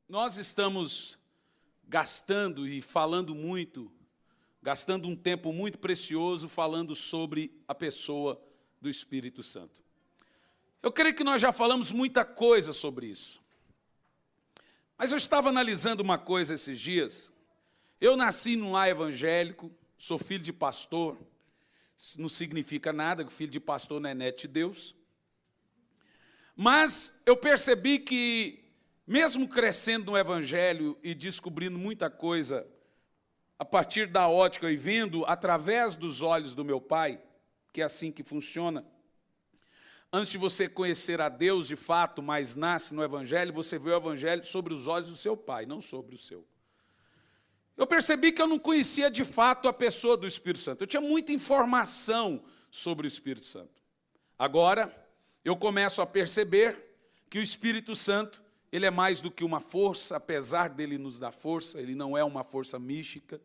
Nós estamos gastando e falando muito, gastando um tempo muito precioso falando sobre a pessoa do Espírito Santo. Eu creio que nós já falamos muita coisa sobre isso. Mas eu estava analisando uma coisa esses dias. Eu nasci num lar evangélico, sou filho de pastor, isso não significa nada, que filho de pastor não é neto de Deus. Mas eu percebi que, mesmo crescendo no evangelho e descobrindo muita coisa, a partir da ótica e vendo através dos olhos do meu pai, que é assim que funciona, antes de você conhecer a Deus de fato, mas nasce no evangelho, você vê o evangelho sobre os olhos do seu pai, não sobre o seu. Eu percebi que eu não conhecia de fato a pessoa do Espírito Santo. Eu tinha muita informação sobre o Espírito Santo. Agora, eu começo a perceber que o Espírito Santo, ele é mais do que uma força, apesar dele nos dar força, ele não é uma força mística.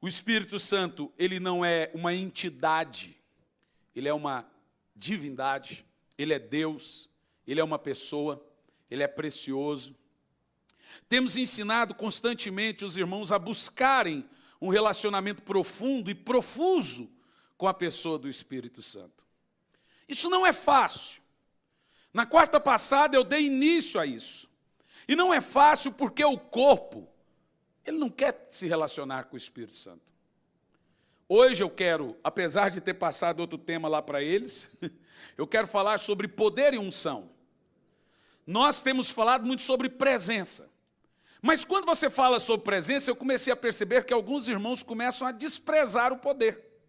O Espírito Santo, ele não é uma entidade, ele é uma divindade, ele é Deus, ele é uma pessoa, ele é precioso. Temos ensinado constantemente os irmãos a buscarem um relacionamento profundo e profuso com a pessoa do Espírito Santo. Isso não é fácil. Na quarta passada eu dei início a isso. E não é fácil porque o corpo, ele não quer se relacionar com o Espírito Santo. Hoje eu quero, apesar de ter passado outro tema lá para eles, eu quero falar sobre poder e unção. Nós temos falado muito sobre presença. Mas quando você fala sobre presença, eu comecei a perceber que alguns irmãos começam a desprezar o poder.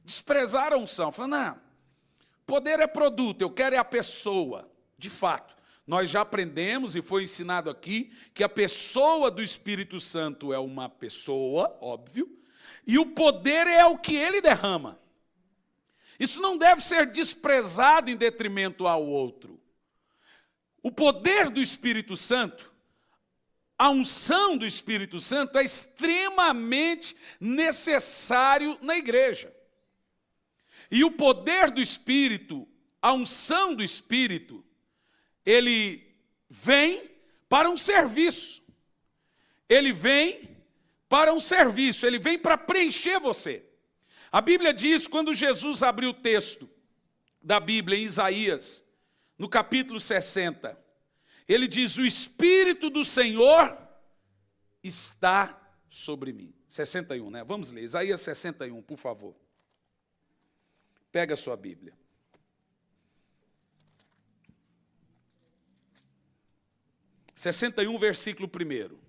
Desprezar a unção. Falando, não, poder é produto, eu quero é a pessoa. De fato, nós já aprendemos e foi ensinado aqui que a pessoa do Espírito Santo é uma pessoa, óbvio, e o poder é o que ele derrama. Isso não deve ser desprezado em detrimento ao outro. O poder do Espírito Santo, a unção do Espírito Santo é extremamente necessário na igreja. E o poder do Espírito, a unção do Espírito, ele vem para um serviço. Ele vem para um serviço, ele vem para preencher você. A Bíblia diz, quando Jesus abriu o texto da Bíblia em Isaías, no capítulo 60, ele diz, o Espírito do Senhor está sobre mim. 61, né? Vamos ler, Isaías 61, por favor. Pega a sua Bíblia. Versículo 1.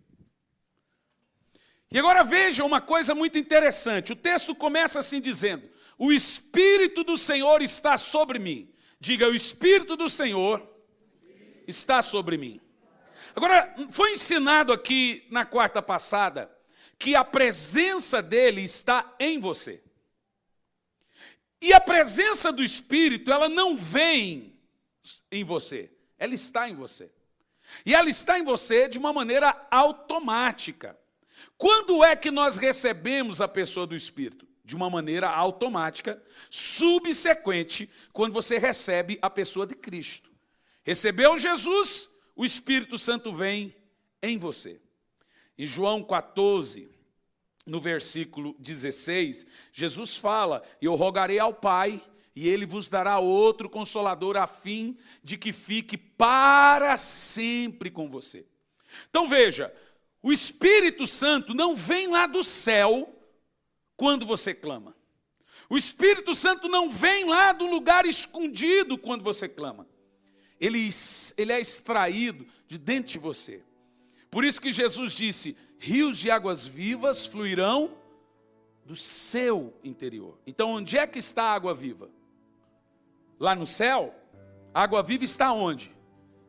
E agora veja uma coisa muito interessante. O texto começa assim dizendo, o Espírito do Senhor está sobre mim. Diga, o Espírito do Senhor está sobre mim. Agora, foi ensinado aqui na quarta passada que a presença dele está em você. E a presença do Espírito, ela não vem em você, ela está em você. E ela está em você de uma maneira automática. Quando é que nós recebemos a pessoa do Espírito? De uma maneira automática, subsequente, quando você recebe a pessoa de Cristo. Recebeu Jesus, o Espírito Santo vem em você. Em João 14, no versículo 16, Jesus fala, eu rogarei ao Pai, e Ele vos dará outro Consolador, a fim de que fique para sempre com você. Então veja, o Espírito Santo não vem lá do céu quando você clama. O Espírito Santo não vem lá do lugar escondido quando você clama. Ele é extraído de dentro de você. Por isso que Jesus disse, rios de águas vivas fluirão do seu interior. Então onde é que está a água viva? Lá no céu, a água viva está onde?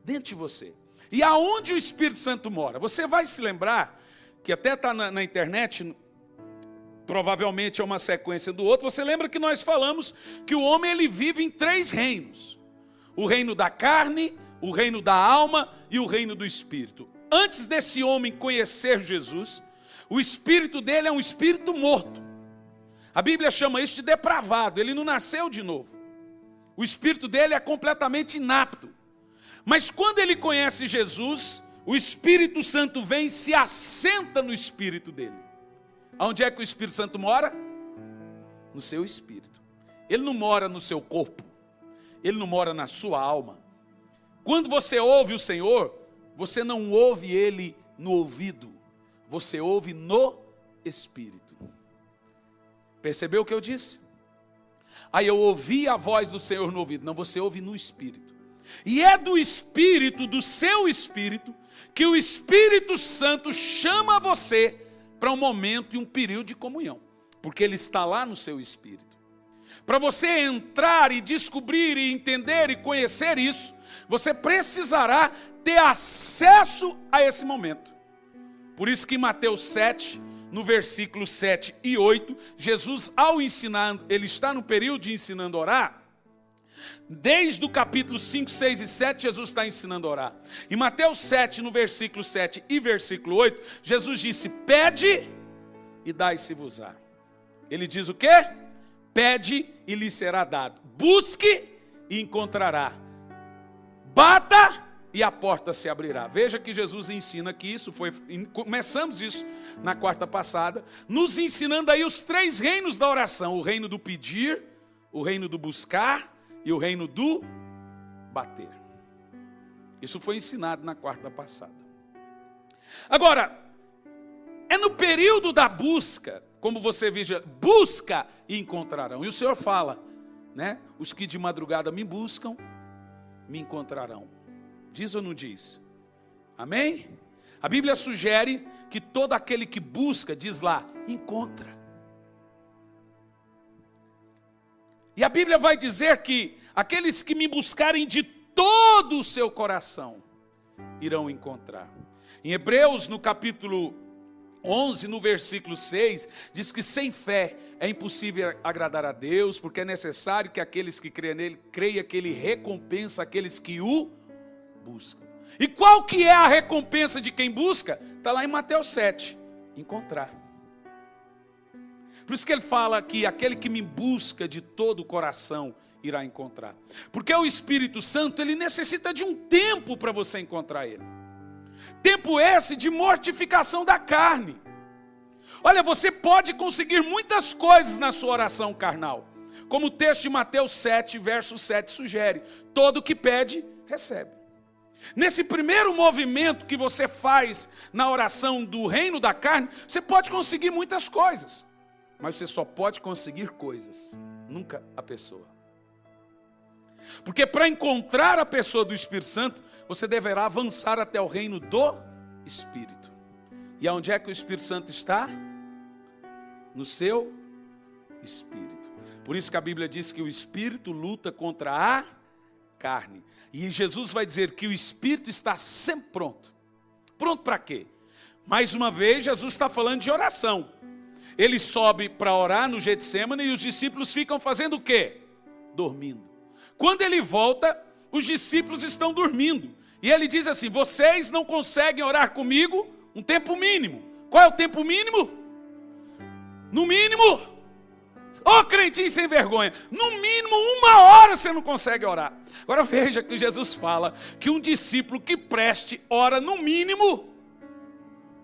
Dentro de você. E aonde o Espírito Santo mora? Você vai se lembrar, que até está na internet, provavelmente é uma sequência do outro, você lembra que nós falamos que o homem ele vive em 3 reinos. O reino da carne, o reino da alma e o reino do Espírito. Antes desse homem conhecer Jesus, o espírito dele é um espírito morto. A Bíblia chama isso de depravado, ele não nasceu de novo. O espírito dele é completamente inapto. Mas quando ele conhece Jesus, o Espírito Santo vem e se assenta no espírito dele. Onde é que o Espírito Santo mora? No seu espírito. Ele não mora no seu corpo. Ele não mora na sua alma. Quando você ouve o Senhor, você não ouve Ele no ouvido. Você ouve no espírito. Percebeu o que eu disse? Aí eu ouvi a voz do Senhor no ouvido. Não, você ouve no espírito. E é do espírito, do seu espírito, que o Espírito Santo chama você para um momento e um período de comunhão. Porque Ele está lá no seu espírito. Para você entrar e descobrir e entender e conhecer isso, você precisará ter acesso a esse momento. Por isso que em Mateus 7, no versículo 7 e 8, Jesus ao ensinar, ele está no período de ensinando a orar. Desde o capítulo 5, 6 e 7, Jesus está ensinando a orar. Em Mateus 7, no versículo 7 e versículo 8, Jesus disse, pede e dai-se-vos-á. Ele diz o quê? Pede e lhe será dado. Busque e encontrará. Bata e a porta se abrirá. Veja que Jesus ensina que isso foi... Começamos isso na quarta passada, nos ensinando aí os 3 reinos da oração. O reino do pedir, o reino do buscar e o reino do bater. Isso foi ensinado na quarta passada. Agora, é no período da busca, como você veja, busca e encontrarão. E o Senhor fala, né? Os que de madrugada me buscam, me encontrarão. Diz ou não diz? Amém? A Bíblia sugere que todo aquele que busca, diz lá, encontra. E a Bíblia vai dizer que aqueles que me buscarem de todo o seu coração, irão encontrar. Em Hebreus, no capítulo 11, no versículo 6, diz que sem fé é impossível agradar a Deus, porque é necessário que aqueles que creem nele, creia que ele recompensa aqueles que o buscam. E qual que é a recompensa de quem busca? Está lá em Mateus 7, encontrar. Por isso que ele fala que aquele que me busca de todo o coração irá encontrar. Porque o Espírito Santo, ele necessita de um tempo para você encontrar ele. Tempo esse de mortificação da carne. Olha, você pode conseguir muitas coisas na sua oração carnal. Como o texto de Mateus 7, verso 7 sugere. Todo que pede, recebe. Nesse primeiro movimento que você faz na oração do reino da carne, você pode conseguir muitas coisas. Mas você só pode conseguir coisas, nunca a pessoa. Porque para encontrar a pessoa do Espírito Santo, você deverá avançar até o reino do Espírito. E aonde é que o Espírito Santo está? No seu Espírito. Por isso que a Bíblia diz que o Espírito luta contra a carne. E Jesus vai dizer que o Espírito está sempre pronto. Pronto para quê? Mais uma vez, Jesus está falando de oração. Ele sobe para orar no Getsemane e os discípulos ficam fazendo o quê? Dormindo. Quando ele volta, os discípulos estão dormindo. E ele diz assim, vocês não conseguem orar comigo um tempo mínimo. Qual é o tempo mínimo? No mínimo, crentinho sem vergonha, no mínimo 1 hora você não consegue orar. Agora veja que Jesus fala que um discípulo que preste ora no mínimo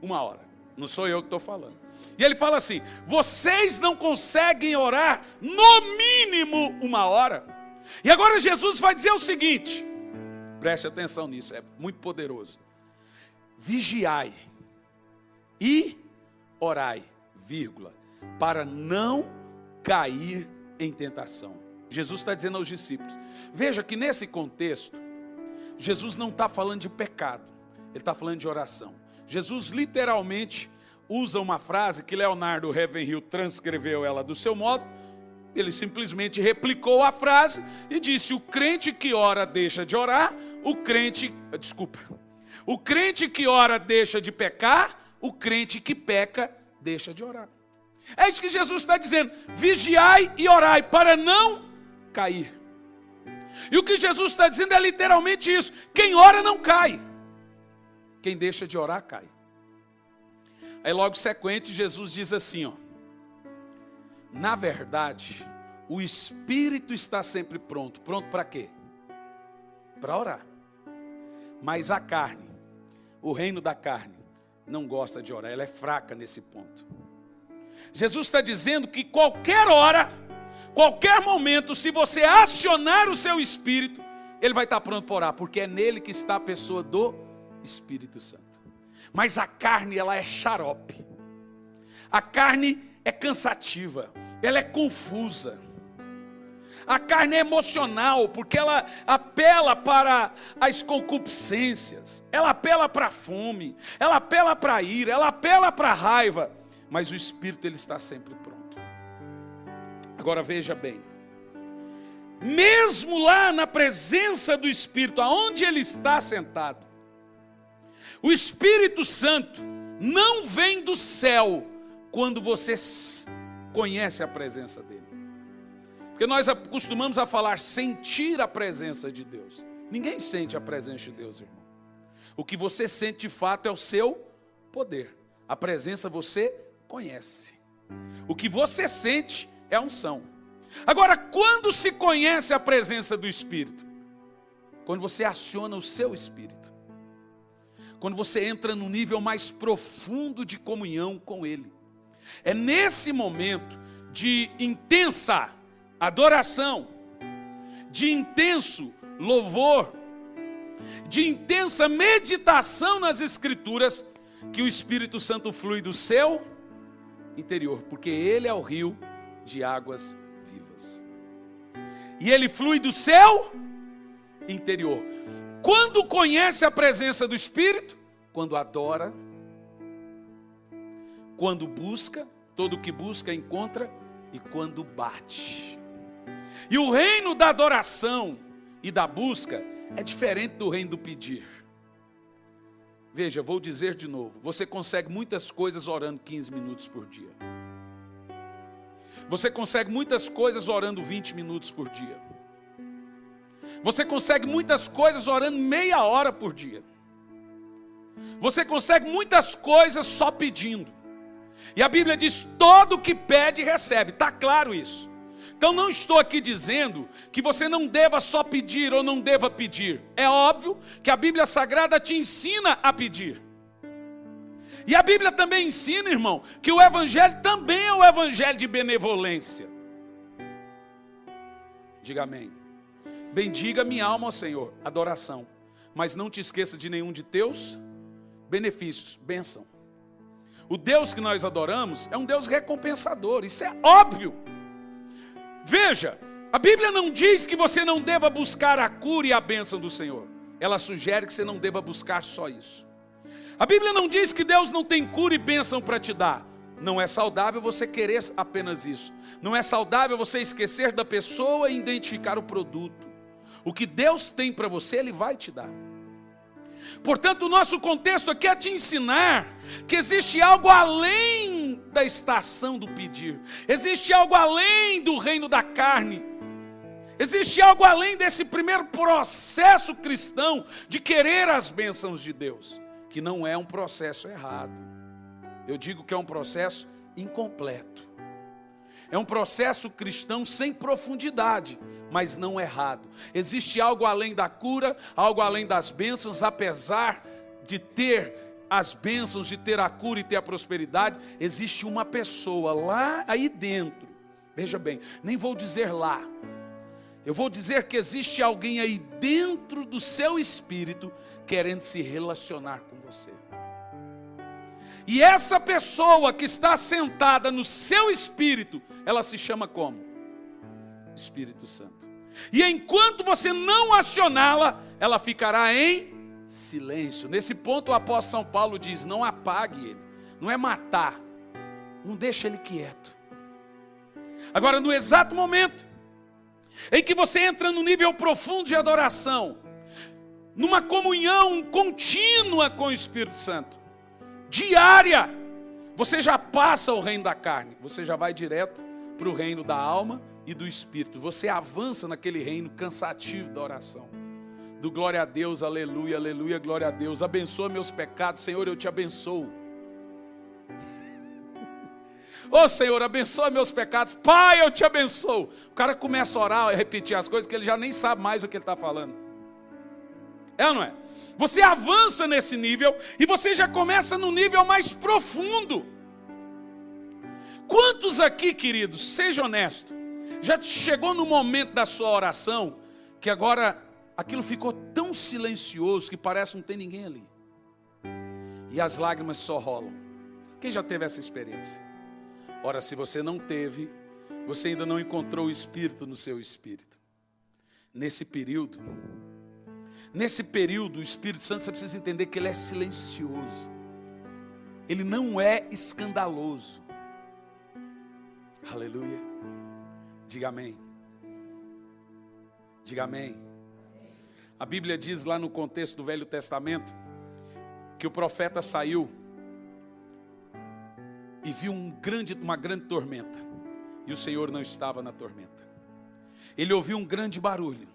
1 hora. Não sou eu que estou falando. E ele fala assim, vocês não conseguem orar no mínimo 1 hora. E agora Jesus vai dizer o seguinte, preste atenção nisso, é muito poderoso. Vigiai e orai, vírgula, para não cair em tentação. Jesus está dizendo aos discípulos. Veja que nesse contexto, Jesus não está falando de pecado, ele está falando de oração. Jesus literalmente usa uma frase que Leonardo Ravenhill transcreveu ela do seu modo. Ele simplesmente replicou a frase e disse, o crente que ora deixa de orar, o crente que ora deixa de pecar, o crente que peca deixa de orar. É isso que Jesus está dizendo, vigiai e orai para não cair. E o que Jesus está dizendo é literalmente isso, quem ora não cai, quem deixa de orar cai. Aí logo sequente Jesus diz assim, ó, na verdade, o Espírito está sempre pronto. Pronto para quê? Para orar. Mas a carne, o reino da carne não gosta de orar, ela é fraca nesse ponto. Jesus está dizendo que qualquer hora, qualquer momento, se você acionar o seu espírito, ele vai estar pronto para orar, porque é nele que está a pessoa do Espírito Santo. Mas a carne, ela é xarope. A carne é cansativa, ela é confusa. A carne é emocional, porque ela apela para as concupiscências, ela apela para a fome, ela apela para a ira, ela apela para a raiva, mas o Espírito, ele está sempre pronto. Agora veja bem, mesmo lá na presença do Espírito, aonde ele está sentado, o Espírito Santo não vem do céu quando você conhece a presença dele. Porque nós acostumamos a falar sentir a presença de Deus. Ninguém sente a presença de Deus, irmão. O que você sente de fato é o seu poder. A presença você conhece. O que você sente é a unção. Agora, quando se conhece a presença do Espírito? Quando você aciona o seu Espírito. Quando você entra num nível mais profundo de comunhão com Ele. É nesse momento de intensa adoração, de intenso louvor, de intensa meditação nas Escrituras, que o Espírito Santo flui do seu interior, porque Ele é o rio de águas vivas. E Ele flui do seu interior. Quando conhece a presença do Espírito? Quando adora, quando busca, todo que busca encontra, e quando bate. E o reino da adoração e da busca é diferente do reino do pedir. Veja, vou dizer de novo, você consegue muitas coisas orando 15 minutos por dia. Você consegue muitas coisas orando 20 minutos por dia. Você consegue muitas coisas orando meia hora por dia. Você consegue muitas coisas só pedindo. E a Bíblia diz, todo que pede recebe, está claro isso. Então não estou aqui dizendo que você não deva só pedir ou não deva pedir. É óbvio que a Bíblia Sagrada te ensina a pedir. E a Bíblia também ensina, irmão, que o Evangelho também é o Evangelho de benevolência. Diga amém. Bendiga minha alma ao Senhor, adoração. Mas não te esqueça de nenhum de teus benefícios, bênção. O Deus que nós adoramos é um Deus recompensador, isso é óbvio. Veja, a Bíblia não diz que você não deva buscar a cura e a bênção do Senhor. Ela sugere que você não deva buscar só isso. A Bíblia não diz que Deus não tem cura e bênção para te dar. Não é saudável você querer apenas isso. Não é saudável você esquecer da pessoa e identificar o produto. O que Deus tem para você, Ele vai te dar. Portanto, o nosso contexto aqui é te ensinar que existe algo além da estação do pedir. Existe algo além do reino da carne. Existe algo além desse primeiro processo cristão de querer as bênçãos de Deus. Que não é um processo errado. Eu digo que é um processo incompleto. É um processo cristão sem profundidade, mas não errado. Existe algo além da cura, algo além das bênçãos, apesar de ter as bênçãos, de ter a cura e ter a prosperidade, existe uma pessoa lá aí dentro. Veja bem, nem vou dizer lá. Eu vou dizer que existe alguém aí dentro do seu espírito querendo se relacionar com você. E essa pessoa que está sentada no seu espírito, ela se chama como? Espírito Santo. E enquanto você não acioná-la, ela ficará em silêncio. Nesse ponto o apóstolo São Paulo diz, não apague ele, não é matar, não deixa ele quieto. Agora, no exato momento em que você entra no nível profundo de adoração, numa comunhão contínua com o Espírito Santo, diária, você já passa o reino da carne, você já vai direto para o reino da alma e do Espírito. Você avança naquele reino cansativo da oração. Do glória a Deus, aleluia, aleluia, glória a Deus. Abençoa meus pecados, Senhor, eu te abençoo. Ô Senhor, abençoa meus pecados, Pai, eu te abençoo. O cara começa a orar, a repetir as coisas que ele já nem sabe mais o que ele está falando. É ou não é? Você avança nesse nível e você já começa no nível mais profundo. Quantos aqui, queridos, seja honesto, já chegou no momento da sua oração que agora aquilo ficou tão silencioso que parece não ter ninguém ali? E as lágrimas só rolam. Quem já teve essa experiência? Ora, se você não teve, você ainda não encontrou o Espírito no seu espírito. Nesse período, o Espírito Santo, você precisa entender que ele é silencioso. Ele não é escandaloso. Aleluia. Diga amém. Diga amém. A Bíblia diz lá no contexto do Velho Testamento que o profeta saiu e viu uma grande tormenta. E o Senhor não estava na tormenta. Ele ouviu um grande barulho.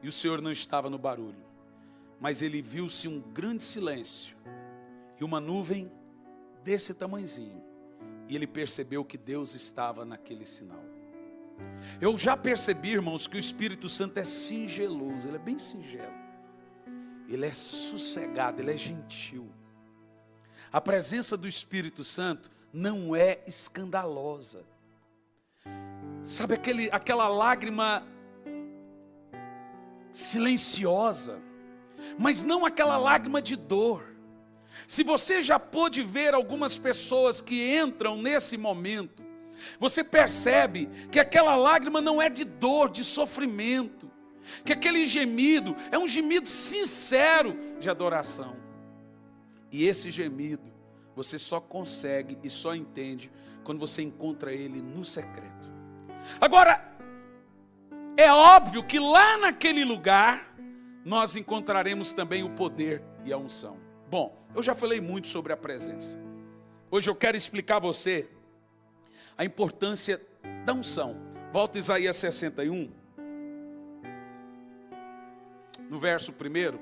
E o Senhor não estava no barulho. Mas ele viu-se um grande silêncio. E uma nuvem desse tamanhozinho. E ele percebeu que Deus estava naquele sinal. Eu já percebi, irmãos, que o Espírito Santo é singeloso. Ele é bem singelo. Ele é sossegado, ele é gentil. A presença do Espírito Santo não é escandalosa. Sabe aquela lágrima silenciosa, mas não aquela lágrima de dor. Se você já pôde ver algumas pessoas que entram nesse momento, você percebe que aquela lágrima não é de dor, de sofrimento, que aquele gemido é um gemido sincero de adoração. E esse gemido você só consegue e só entende quando você encontra ele no secreto. Agora, é óbvio que lá naquele lugar nós encontraremos também o poder e a unção. Bom, eu já falei muito sobre a presença. Hoje eu quero explicar a você a importância da unção. Volta a Isaías 61, no verso 1.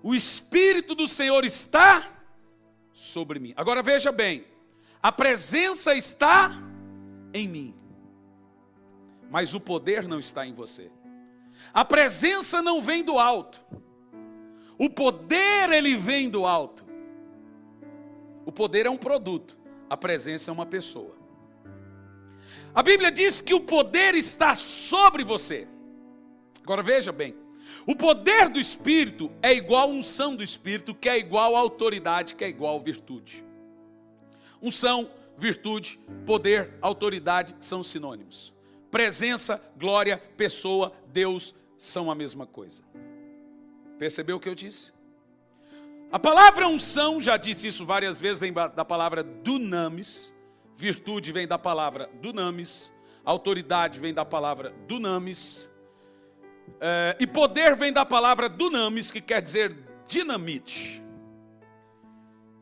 O Espírito do Senhor está sobre mim. Agora veja bem, a presença está em mim, mas o poder não está em você. A presença não vem do alto. O poder, ele vem do alto. O poder é um produto. A presença é uma pessoa. A Bíblia diz que o poder está sobre você. Agora veja bem. O poder do Espírito é igual a unção do Espírito, que é igual a autoridade, que é igual a virtude. Unção, virtude, poder, autoridade são sinônimos. Presença, glória, pessoa, Deus são a mesma coisa. Percebeu o que eu disse? A palavra unção, já disse isso várias vezes, vem da palavra dunamis. Virtude vem da palavra dunamis. Autoridade vem da palavra dunamis. E poder vem da palavra dunamis, que quer dizer dinamite.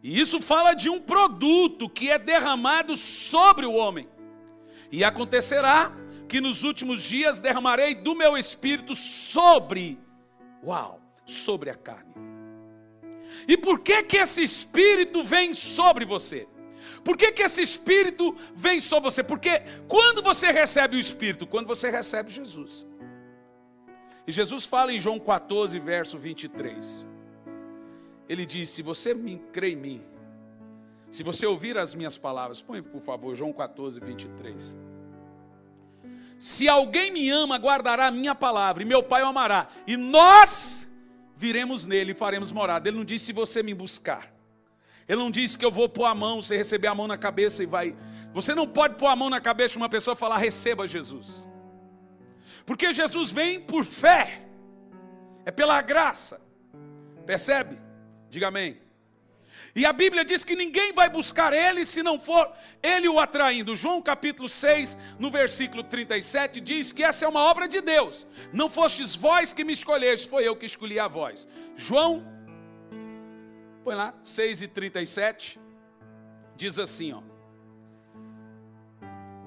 E isso fala de um produto que é derramado sobre o homem. E acontecerá que nos últimos dias derramarei do meu espírito sobre a carne. E por que esse espírito vem sobre você? Por que esse espírito vem sobre você? Porque quando você recebe o espírito? Quando você recebe Jesus. E Jesus fala em João 14, verso 23. Ele diz, se você crê em mim, se você ouvir as minhas palavras, põe por favor João 14, 23. Se alguém me ama, guardará a minha palavra, e meu Pai o amará, e nós viremos nele e faremos morada. Ele não diz se você me buscar. Ele não diz que eu vou pôr a mão, você receber a mão na cabeça e vai. Você não pode pôr a mão na cabeça de uma pessoa e falar, receba Jesus. Porque Jesus vem por fé. É pela graça. Percebe? Diga amém. E a Bíblia diz que ninguém vai buscar ele se não for ele o atraindo. João capítulo 6, no versículo 37, diz que essa é uma obra de Deus. Não fostes vós que me escolhestes, foi eu que escolhi a vós. João, põe lá, 6:37, diz assim, ó.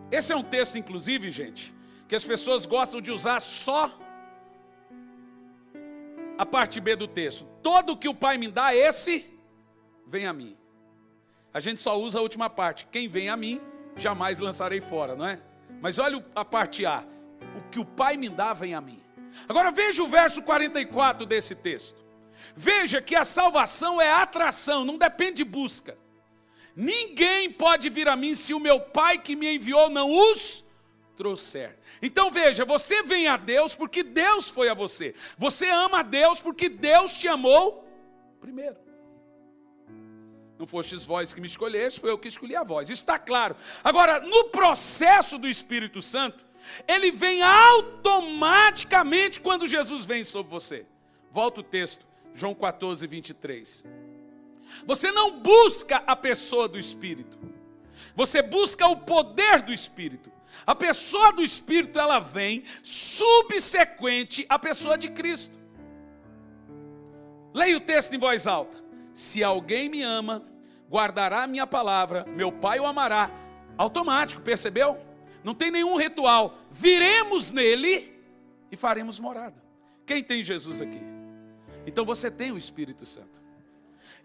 Esse é um texto, inclusive, gente, que as pessoas gostam de usar só a parte B do texto. Todo o que o Pai me dá, esse vem a mim. A gente só usa a última parte. Quem vem a mim, jamais lançarei fora, não é? Mas olha a parte A. O que o Pai me dá, vem a mim. Agora veja o verso 44 desse texto. Veja que a salvação é atração, não depende de busca. Ninguém pode vir a mim se o meu Pai que me enviou não os trouxer. Então veja, você vem a Deus porque Deus foi a você. Você ama a Deus porque Deus te amou primeiro. Não fostes vós que me escolheste, foi eu que escolhi a vós. Isso está claro. Agora, no processo do Espírito Santo, ele vem automaticamente quando Jesus vem sobre você. Volta o texto, João 14, 23. Você não busca a pessoa do Espírito. Você busca o poder do Espírito. A pessoa do Espírito, ela vem subsequente à pessoa de Cristo. Leia o texto em voz alta. Se alguém me ama, guardará a minha palavra, meu Pai o amará. Automático, percebeu? Não tem nenhum ritual. Viremos nele e faremos morada. Quem tem Jesus aqui? Então você tem o Espírito Santo.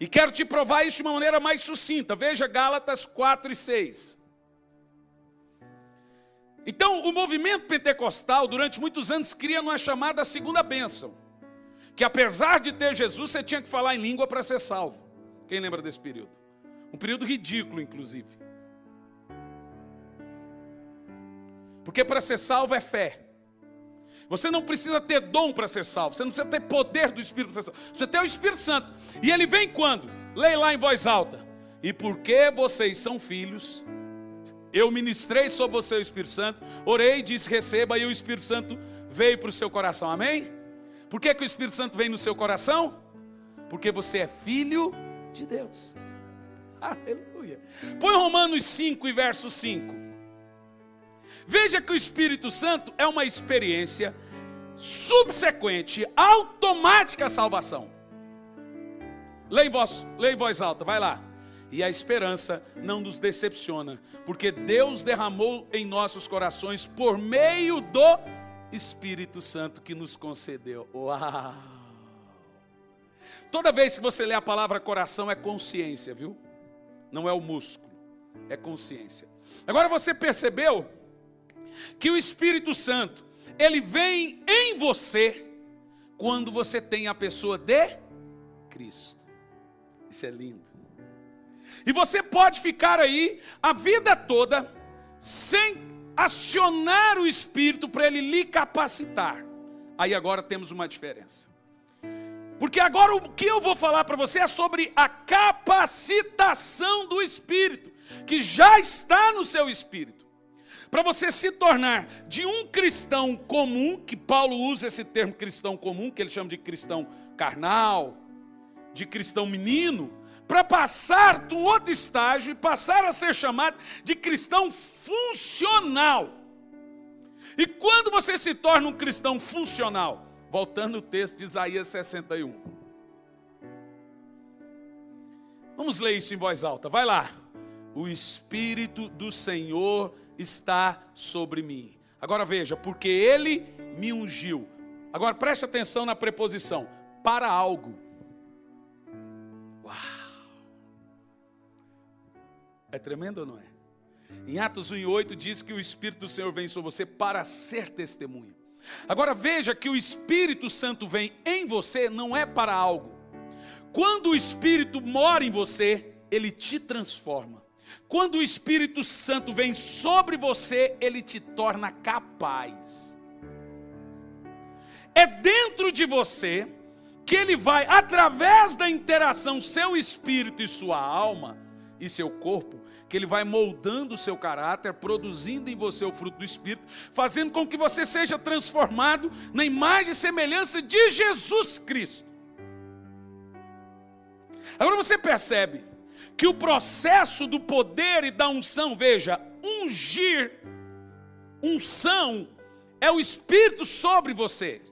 E quero te provar isso de uma maneira mais sucinta. Veja Gálatas 4 e 6. Então, o movimento pentecostal, durante muitos anos, cria uma chamada segunda bênção. Que apesar de ter Jesus, você tinha que falar em língua para ser salvo. Quem lembra desse período? Um período ridículo, inclusive. Porque para ser salvo é fé. Você não precisa ter dom para ser salvo. Você não precisa ter poder do Espírito para ser salvo. Você tem o Espírito Santo. E ele vem quando? Leia lá em voz alta. E porque vocês são filhos, eu ministrei sobre você o Espírito Santo, orei, disse receba, e o Espírito Santo veio para o seu coração. Amém? Por que o Espírito Santo vem no seu coração? Porque você é filho de Deus. Aleluia. Põe Romanos 5 e verso 5. Veja que o Espírito Santo é uma experiência subsequente, automática à salvação. Leia em voz alta, vai lá. E a esperança não nos decepciona, porque Deus derramou em nossos corações por meio do Espírito Santo que nos concedeu. Uau! Toda vez que você lê a palavra coração é consciência, viu? Não é o músculo, é consciência. Agora você percebeu que o Espírito Santo, ele vem em você quando você tem a pessoa de Cristo. Isso é lindo. E você pode ficar aí a vida toda sem acionar o Espírito para ele lhe capacitar. Aí agora temos uma diferença. Porque agora o que eu vou falar para você é sobre a capacitação do Espírito, que já está no seu espírito. Para você se tornar de um cristão comum, que Paulo usa esse termo cristão comum, que ele chama de cristão carnal, de cristão menino, para passar de um outro estágio e passar a ser chamado de cristão funcional. E quando você se torna um cristão funcional? Voltando ao texto de Isaías 61. Vamos ler isso em voz alta, vai lá. O Espírito do Senhor está sobre mim. Agora veja, porque Ele me ungiu. Agora preste atenção na preposição, para algo. Uau! É tremendo ou não é? Em Atos 1:8 diz que o Espírito do Senhor vem sobre você para ser testemunha. Agora veja que o Espírito Santo vem em você não é para algo. Quando o Espírito mora em você, ele te transforma. Quando o Espírito Santo vem sobre você, ele te torna capaz. É dentro de você que ele vai, através da interação seu espírito e sua alma e seu corpo, que ele vai moldando o seu caráter, produzindo em você o fruto do Espírito, fazendo com que você seja transformado na imagem e semelhança de Jesus Cristo. Agora você percebe que o processo do poder e da unção, veja, ungir, unção, é o Espírito sobre você.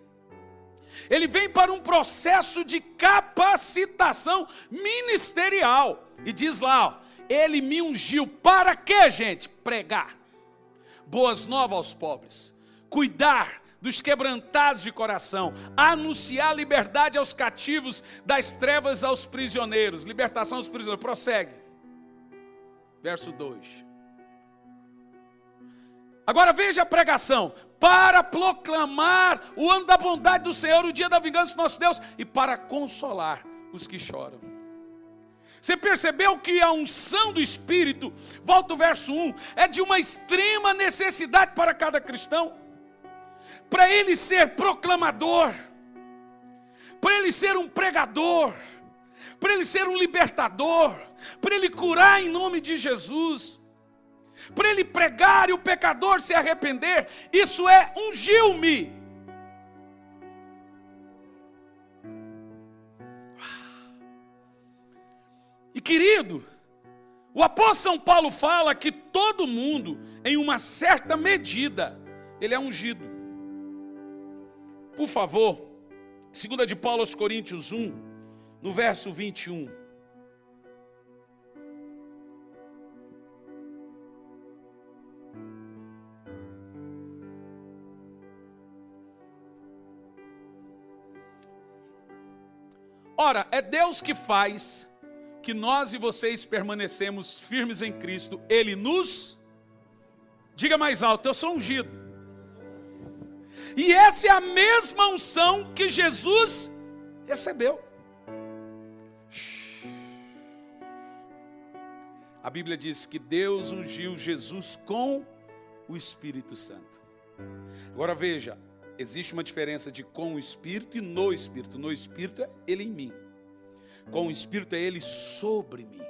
Ele vem para um processo de capacitação ministerial. E diz lá, ó, ele me ungiu para quê, gente? Pregar boas novas aos pobres, cuidar dos quebrantados de coração, anunciar liberdade aos cativos, das trevas aos prisioneiros, libertação aos prisioneiros. Prossegue. Verso 2. Agora veja a pregação: para proclamar o ano da bondade do Senhor, o dia da vingança do nosso Deus, e para consolar os que choram. Você percebeu que a unção do Espírito, volta ao verso 1, é de uma extrema necessidade para cada cristão? Para ele ser proclamador, para ele ser um pregador, para ele ser um libertador, para ele curar em nome de Jesus, para ele pregar e o pecador se arrepender. Isso é ungiu-me. E querido, o apóstolo São Paulo fala que todo mundo, em uma certa medida, ele é ungido. Por favor, 2 de Paulo aos Coríntios 1, no verso 21. Ora, é Deus que faz que nós e vocês permanecemos firmes em Cristo. Ele nos, diga mais alto, eu sou ungido. E essa é a mesma unção que Jesus recebeu. A Bíblia diz que Deus ungiu Jesus com o Espírito Santo. Agora veja, existe uma diferença de com o Espírito e no Espírito. No Espírito é Ele em mim. Com o Espírito é Ele sobre mim.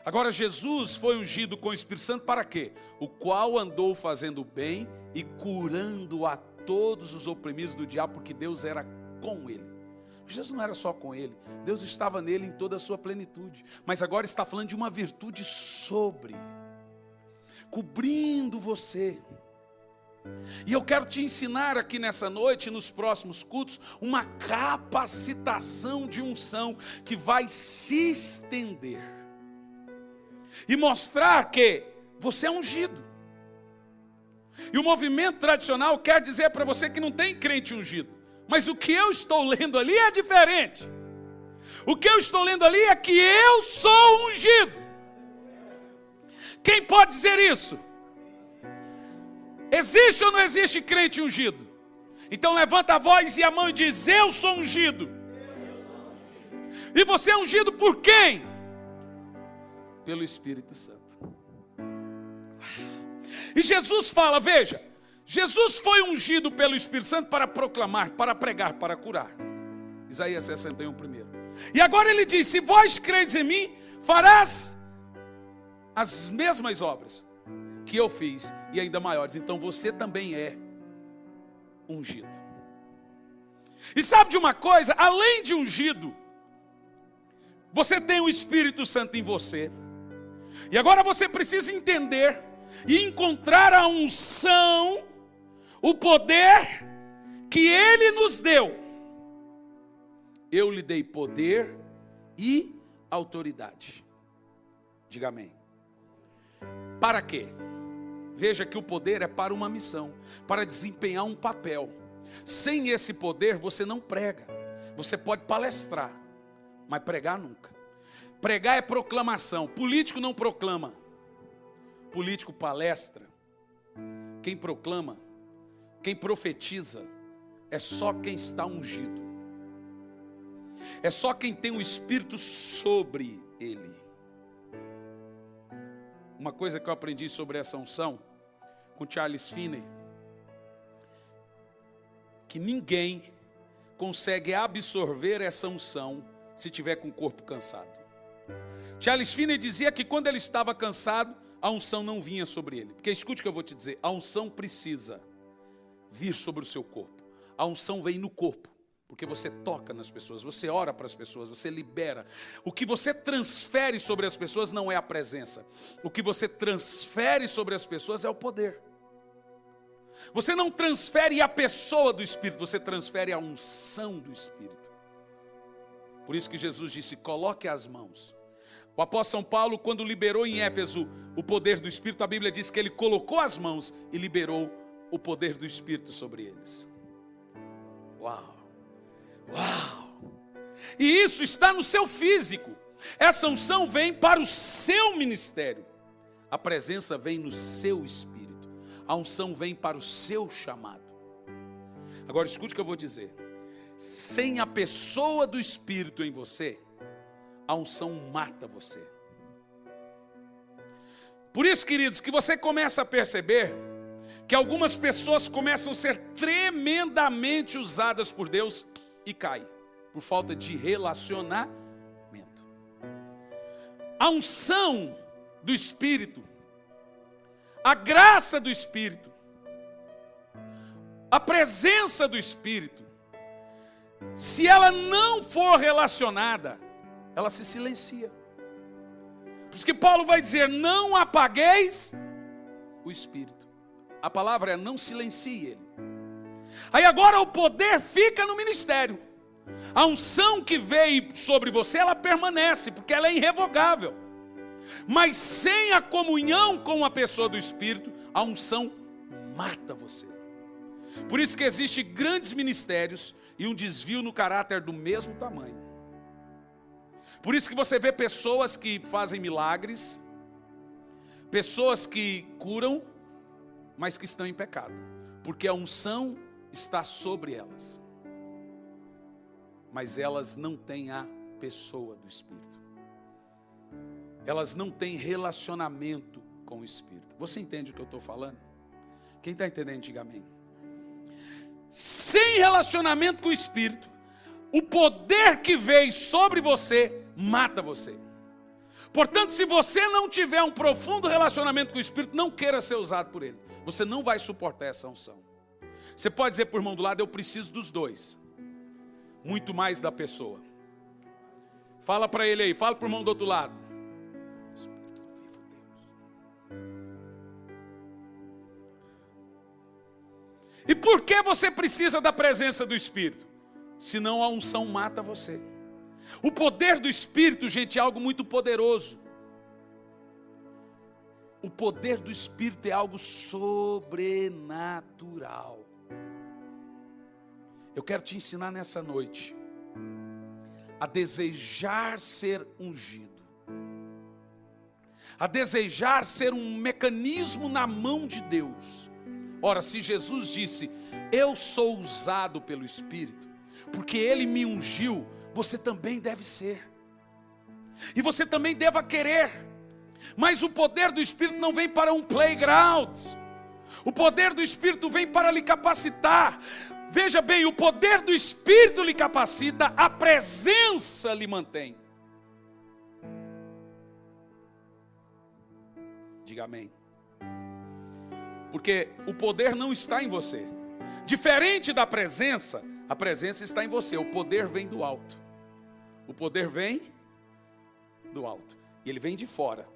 Agora Jesus foi ungido com o Espírito Santo para quê? O qual andou fazendo bem e curando a todos os oprimidos do diabo, porque Deus era com ele. Jesus não era só com ele, Deus estava nele em toda a sua plenitude. Mas agora está falando de uma virtude sobre, cobrindo você. E eu quero te ensinar aqui nessa noite, nos próximos cultos, uma capacitação de unção que vai se estender e mostrar que você é ungido. E o movimento tradicional quer dizer para você que não tem crente ungido, mas o que eu estou lendo ali é diferente. O que eu estou lendo ali é que eu sou ungido. Quem pode dizer isso? Existe ou não existe crente ungido? Então levanta a voz e a mão e diz: eu sou ungido. E você é ungido por quem? Pelo Espírito Santo. E Jesus fala, veja, Jesus foi ungido pelo Espírito Santo para proclamar, para pregar, para curar. Isaías 61 primeiro. E agora ele diz: se vós credes em mim, farás as mesmas obras que eu fiz e ainda maiores. Então você também é ungido. E sabe de uma coisa? Além de ungido, você tem o Espírito Santo em você. E agora você precisa entender e encontrar a unção, o poder que Ele nos deu. Eu lhe dei poder e autoridade. Diga amém. Para quê? Veja que o poder é para uma missão, para desempenhar um papel. Sem esse poder você não prega. Você pode palestrar, mas pregar nunca. Pregar é proclamação. Político não proclama. Político palestra. Quem proclama, quem profetiza, é só quem está ungido. É só quem tem o Espírito sobre ele. Uma coisa que eu aprendi sobre essa unção com Charles Finney, que ninguém consegue absorver essa unção se tiver com o corpo cansado. Charles Finney dizia que quando ele estava cansado, a unção não vinha sobre ele. Porque escute o que eu vou te dizer, a unção precisa vir sobre o seu corpo. A unção vem no corpo, porque você toca nas pessoas, você ora para as pessoas, você libera. O que você transfere sobre as pessoas não é a presença. O que você transfere sobre as pessoas é o poder. Você não transfere a pessoa do Espírito, você transfere a unção do Espírito. Por isso que Jesus disse: coloque as mãos. O apóstolo São Paulo, quando liberou em Éfeso o poder do Espírito, a Bíblia diz que ele colocou as mãos e liberou o poder do Espírito sobre eles. Uau! Uau! E isso está no seu físico. Essa unção vem para o seu ministério. A presença vem no seu espírito. A unção vem para o seu chamado. Agora escute o que eu vou dizer. Sem a pessoa do Espírito em você, a unção mata você. Por isso, queridos, que você começa a perceber que algumas pessoas começam a ser tremendamente usadas por Deus e caem, por falta de relacionamento. A unção do Espírito, a graça do Espírito, a presença do Espírito, se ela não for relacionada, ela se silencia. Por isso que Paulo vai dizer, não apagueis o Espírito. A palavra é não silencie ele. Aí agora o poder fica no ministério. A unção que veio sobre você, ela permanece, porque ela é irrevogável. Mas sem a comunhão com a pessoa do Espírito, a unção mata você. Por isso que existem grandes ministérios e um desvio no caráter do mesmo tamanho. Por isso que você vê pessoas que fazem milagres, pessoas que curam, mas que estão em pecado, porque a unção está sobre elas, mas elas não têm a pessoa do Espírito, elas não têm relacionamento com o Espírito. Você entende o que eu estou falando? Quem está entendendo, diga amém. Sem relacionamento com o Espírito, o poder que veio sobre você mata você. Portanto, se você não tiver um profundo relacionamento com o Espírito, não queira ser usado por ele. Você não vai suportar essa unção. Você pode dizer para o irmão do lado, eu preciso dos dois. Muito mais da pessoa. Fala para ele aí, fala para o irmão do outro lado. Espírito vivo, Deus. E por que você precisa da presença do Espírito? Senão a unção mata você. O poder do Espírito, gente, é algo muito poderoso. O poder do Espírito é algo sobrenatural. Eu quero te ensinar nessa noite a desejar ser ungido, a desejar ser um mecanismo na mão de Deus. Ora, se Jesus disse, eu sou usado pelo Espírito, porque Ele me ungiu, você também deve ser. E você também deva querer. Mas o poder do Espírito não vem para um playground. O poder do Espírito vem para lhe capacitar. Veja bem, o poder do Espírito lhe capacita, a presença lhe mantém. Diga amém. Porque o poder não está em você. Diferente da presença, a presença está em você. O poder vem do alto. O poder vem do alto. E ele vem de fora.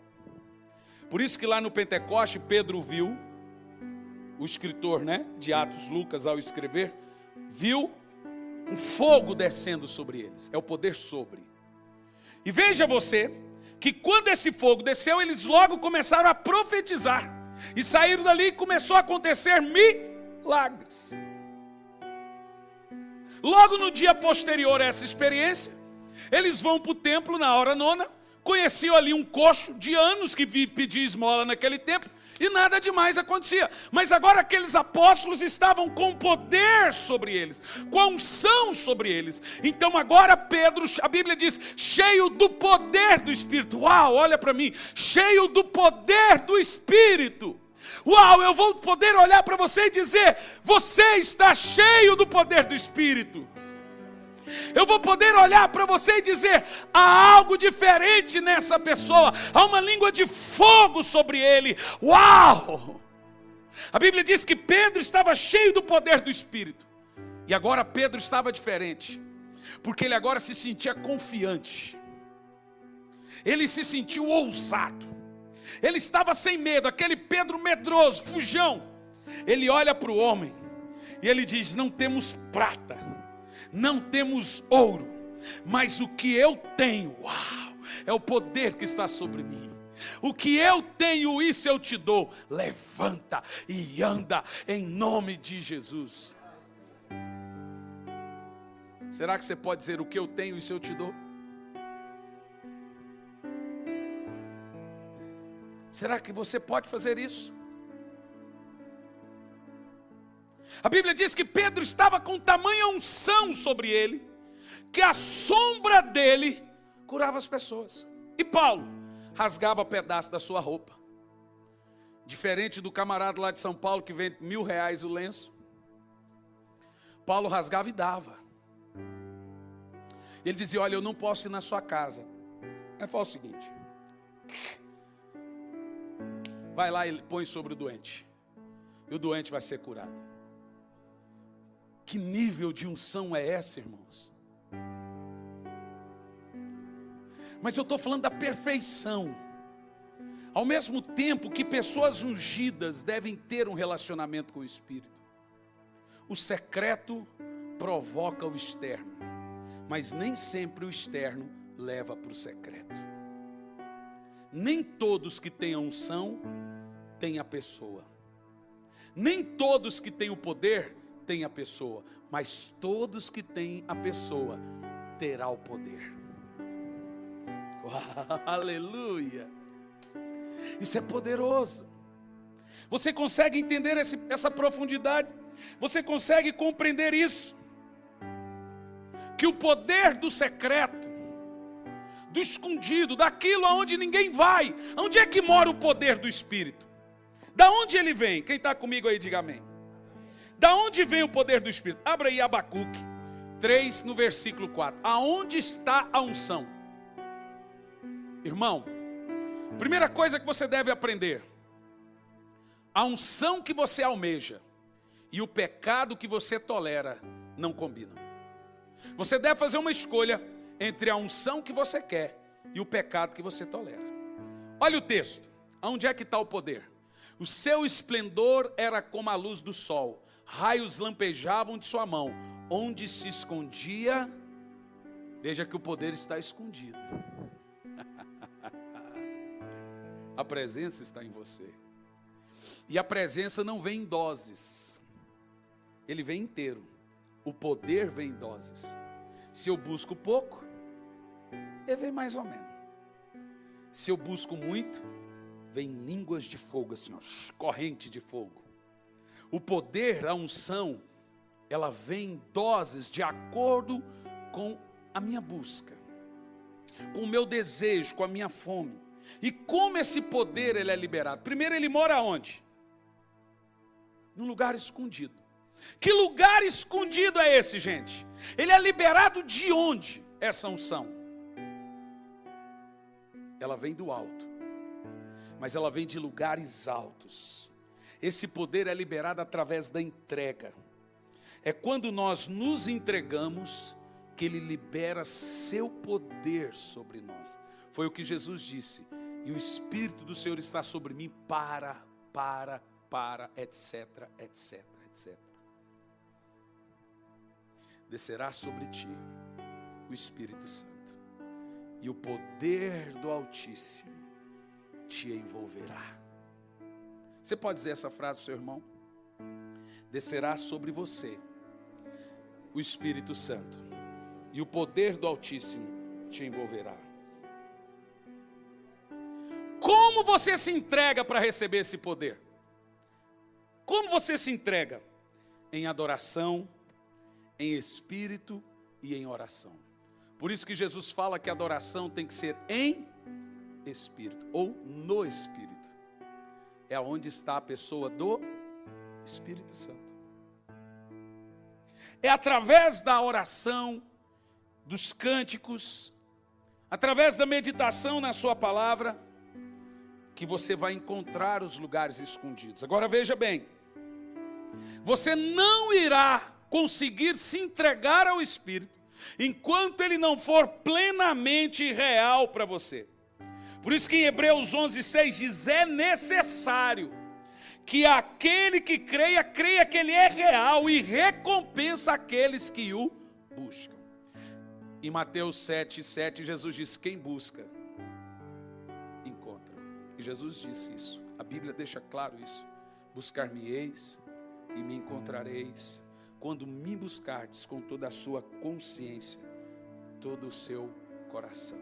Por isso que lá no Pentecoste, Pedro viu, o escritor, de Atos, Lucas, ao escrever, viu um fogo descendo sobre eles. É o poder sobre. E veja você, que quando esse fogo desceu, eles logo começaram a profetizar. E saíram dali e começou a acontecer milagres. Logo no dia posterior a essa experiência, eles vão para o templo na hora nona, conheciam ali um coxo de anos que pedia esmola naquele tempo, e nada demais acontecia. Mas agora aqueles apóstolos estavam com poder sobre eles, com a unção sobre eles. Então agora Pedro, a Bíblia diz, cheio do poder do Espírito. Uau, olha para mim, cheio do poder do Espírito. Uau, eu vou poder olhar para você e dizer, você está cheio do poder do Espírito. Eu vou poder olhar para você e dizer, há algo diferente nessa pessoa, há uma língua de fogo sobre ele. Uau! A Bíblia diz que Pedro estava cheio do poder do Espírito. E agora Pedro estava diferente, porque ele agora se sentia confiante. Ele se sentiu ousado. Ele estava sem medo, aquele Pedro medroso, fujão. Ele olha para o homem e ele diz, não temos prata, não temos ouro, mas o que eu tenho, uau, é o poder que está sobre mim. O que eu tenho, isso eu te dou. Levanta e anda em nome de Jesus. Será que você pode dizer, o que eu tenho, isso eu te dou? Será que você pode fazer isso? A Bíblia diz que Pedro estava com tamanha unção sobre ele, que a sombra dele curava as pessoas. E Paulo rasgava pedaço da sua roupa. Diferente do camarada lá de São Paulo que vende R$1.000 o lenço. Paulo rasgava e dava. Ele dizia, olha, eu não posso ir na sua casa. Aí fala o seguinte, vai lá e põe sobre o doente. E o doente vai ser curado. Que nível de unção é essa, irmãos? Mas eu estou falando da perfeição. Ao mesmo tempo que pessoas ungidas devem ter um relacionamento com o Espírito. O secreto provoca o externo, mas nem sempre o externo leva para o secreto. Nem todos que têm a unção têm a pessoa. Nem todos que têm o poder têm a pessoa, mas todos que têm a pessoa terá o poder. Aleluia! Isso é poderoso. Você consegue entender essa profundidade? Você consegue compreender isso? Que o poder do secreto, do escondido, daquilo aonde ninguém vai, onde é que mora o poder do Espírito? Da onde ele vem? Quem está comigo aí, diga amém. Da onde vem o poder do Espírito? Abra aí Abacuque 3, no versículo 4. Aonde está a unção? Irmão, primeira coisa que você deve aprender: a unção que você almeja e o pecado que você tolera não combinam. Você deve fazer uma escolha entre a unção que você quer e o pecado que você tolera. Olha o texto, aonde é que está o poder? O seu esplendor era como a luz do sol, raios lampejavam de sua mão, onde se escondia, veja que o poder está escondido. A presença está em você. E a presença não vem em doses. Ele vem inteiro. O poder vem em doses. Se eu busco pouco, ele vem mais ou menos. Se eu busco muito, vem línguas de fogo, assim, ó, corrente de fogo. O poder, a unção, ela vem em doses de acordo com a minha busca, com o meu desejo, com a minha fome. E como esse poder ele é liberado? Primeiro, ele mora onde? Num lugar escondido. Que lugar escondido é esse, gente? Ele é liberado de onde, essa unção? Ela vem do alto, mas ela vem de lugares altos. Esse poder é liberado através da entrega. É quando nós nos entregamos que ele libera seu poder sobre nós. Foi o que Jesus disse. E o Espírito do Senhor está sobre mim para, etc, etc, etc. Descerá sobre ti o Espírito Santo. E o poder do Altíssimo te envolverá. Você pode dizer essa frase para o seu irmão? Descerá sobre você o Espírito Santo. E o poder do Altíssimo te envolverá. Como você se entrega para receber esse poder? Como você se entrega? Em adoração, em espírito e em oração. Por isso que Jesus fala que a adoração tem que ser em espírito ou no espírito. É onde está a pessoa do Espírito Santo. É através da oração, dos cânticos, através da meditação na sua palavra, que você vai encontrar os lugares escondidos. Agora veja bem, você não irá conseguir se entregar ao Espírito enquanto ele não for plenamente real para você. Por isso que em Hebreus 11:6 diz, é necessário que aquele que creia que ele é real e recompensa aqueles que o buscam. Em Mateus 7:7 Jesus diz, quem busca, encontra. E Jesus disse isso, a Bíblia deixa claro isso. Buscar-me-eis e me encontrareis, quando me buscardes com toda a sua consciência, todo o seu coração.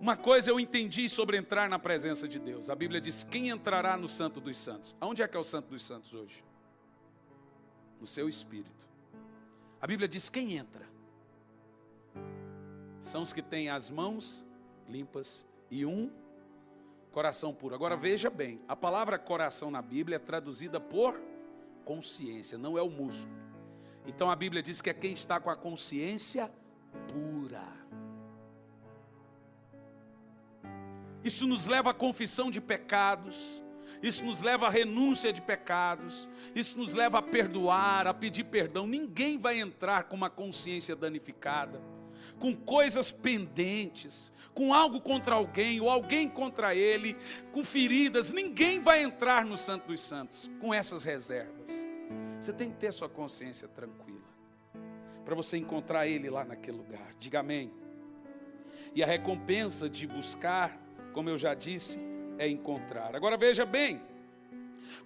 Uma coisa eu entendi sobre entrar na presença de Deus. A Bíblia diz: quem entrará no Santo dos Santos? Aonde é que é o Santo dos Santos hoje? No seu espírito. A Bíblia diz: quem entra? São os que têm as mãos limpas e um coração puro. Agora veja bem, a palavra coração na Bíblia é traduzida por consciência, não é o músculo. Então a Bíblia diz que é quem está com a consciência pura. Isso nos leva à confissão de pecados, isso nos leva à renúncia de pecados, isso nos leva a perdoar, a pedir perdão. Ninguém vai entrar com uma consciência danificada, com coisas pendentes, com algo contra alguém ou alguém contra ele, com feridas. Ninguém vai entrar no Santo dos Santos com essas reservas. Você tem que ter sua consciência tranquila, para você encontrar ele lá naquele lugar. Diga amém. E a recompensa de buscar, como eu já disse, é encontrar. Agora veja bem,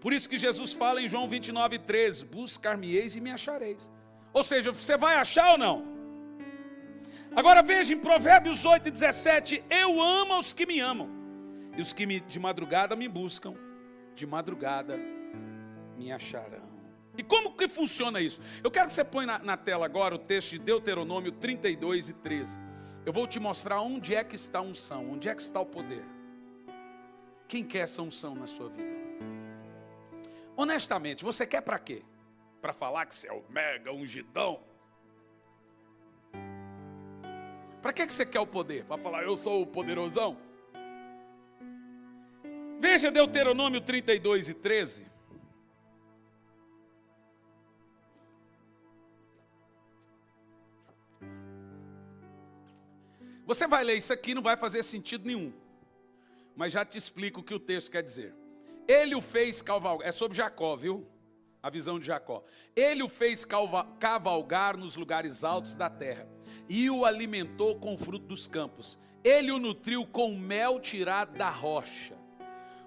por isso que Jesus fala em João 29:13, buscar-me-eis e me achareis. Ou seja, você vai achar ou não? Agora veja em Provérbios 8:17, eu amo os que me amam, e os que de madrugada me buscam, de madrugada me acharão. E como que funciona isso? Eu quero que você ponha na tela agora o texto de Deuteronômio 32:13. Eu vou te mostrar onde é que está a unção, onde é que está o poder. Quem quer essa unção na sua vida? Honestamente, você quer para quê? Para falar que você é o mega ungidão? Para que você quer o poder? Para falar, eu sou o poderosão? Veja Deuteronômio 32:13. Você vai ler isso aqui, não vai fazer sentido nenhum. Mas já te explico o que o texto quer dizer. Ele o fez cavalgar, é sobre Jacó, viu? A visão de Jacó. Ele o fez cavalgar nos lugares altos da terra e o alimentou com o fruto dos campos. Ele o nutriu com mel tirado da rocha,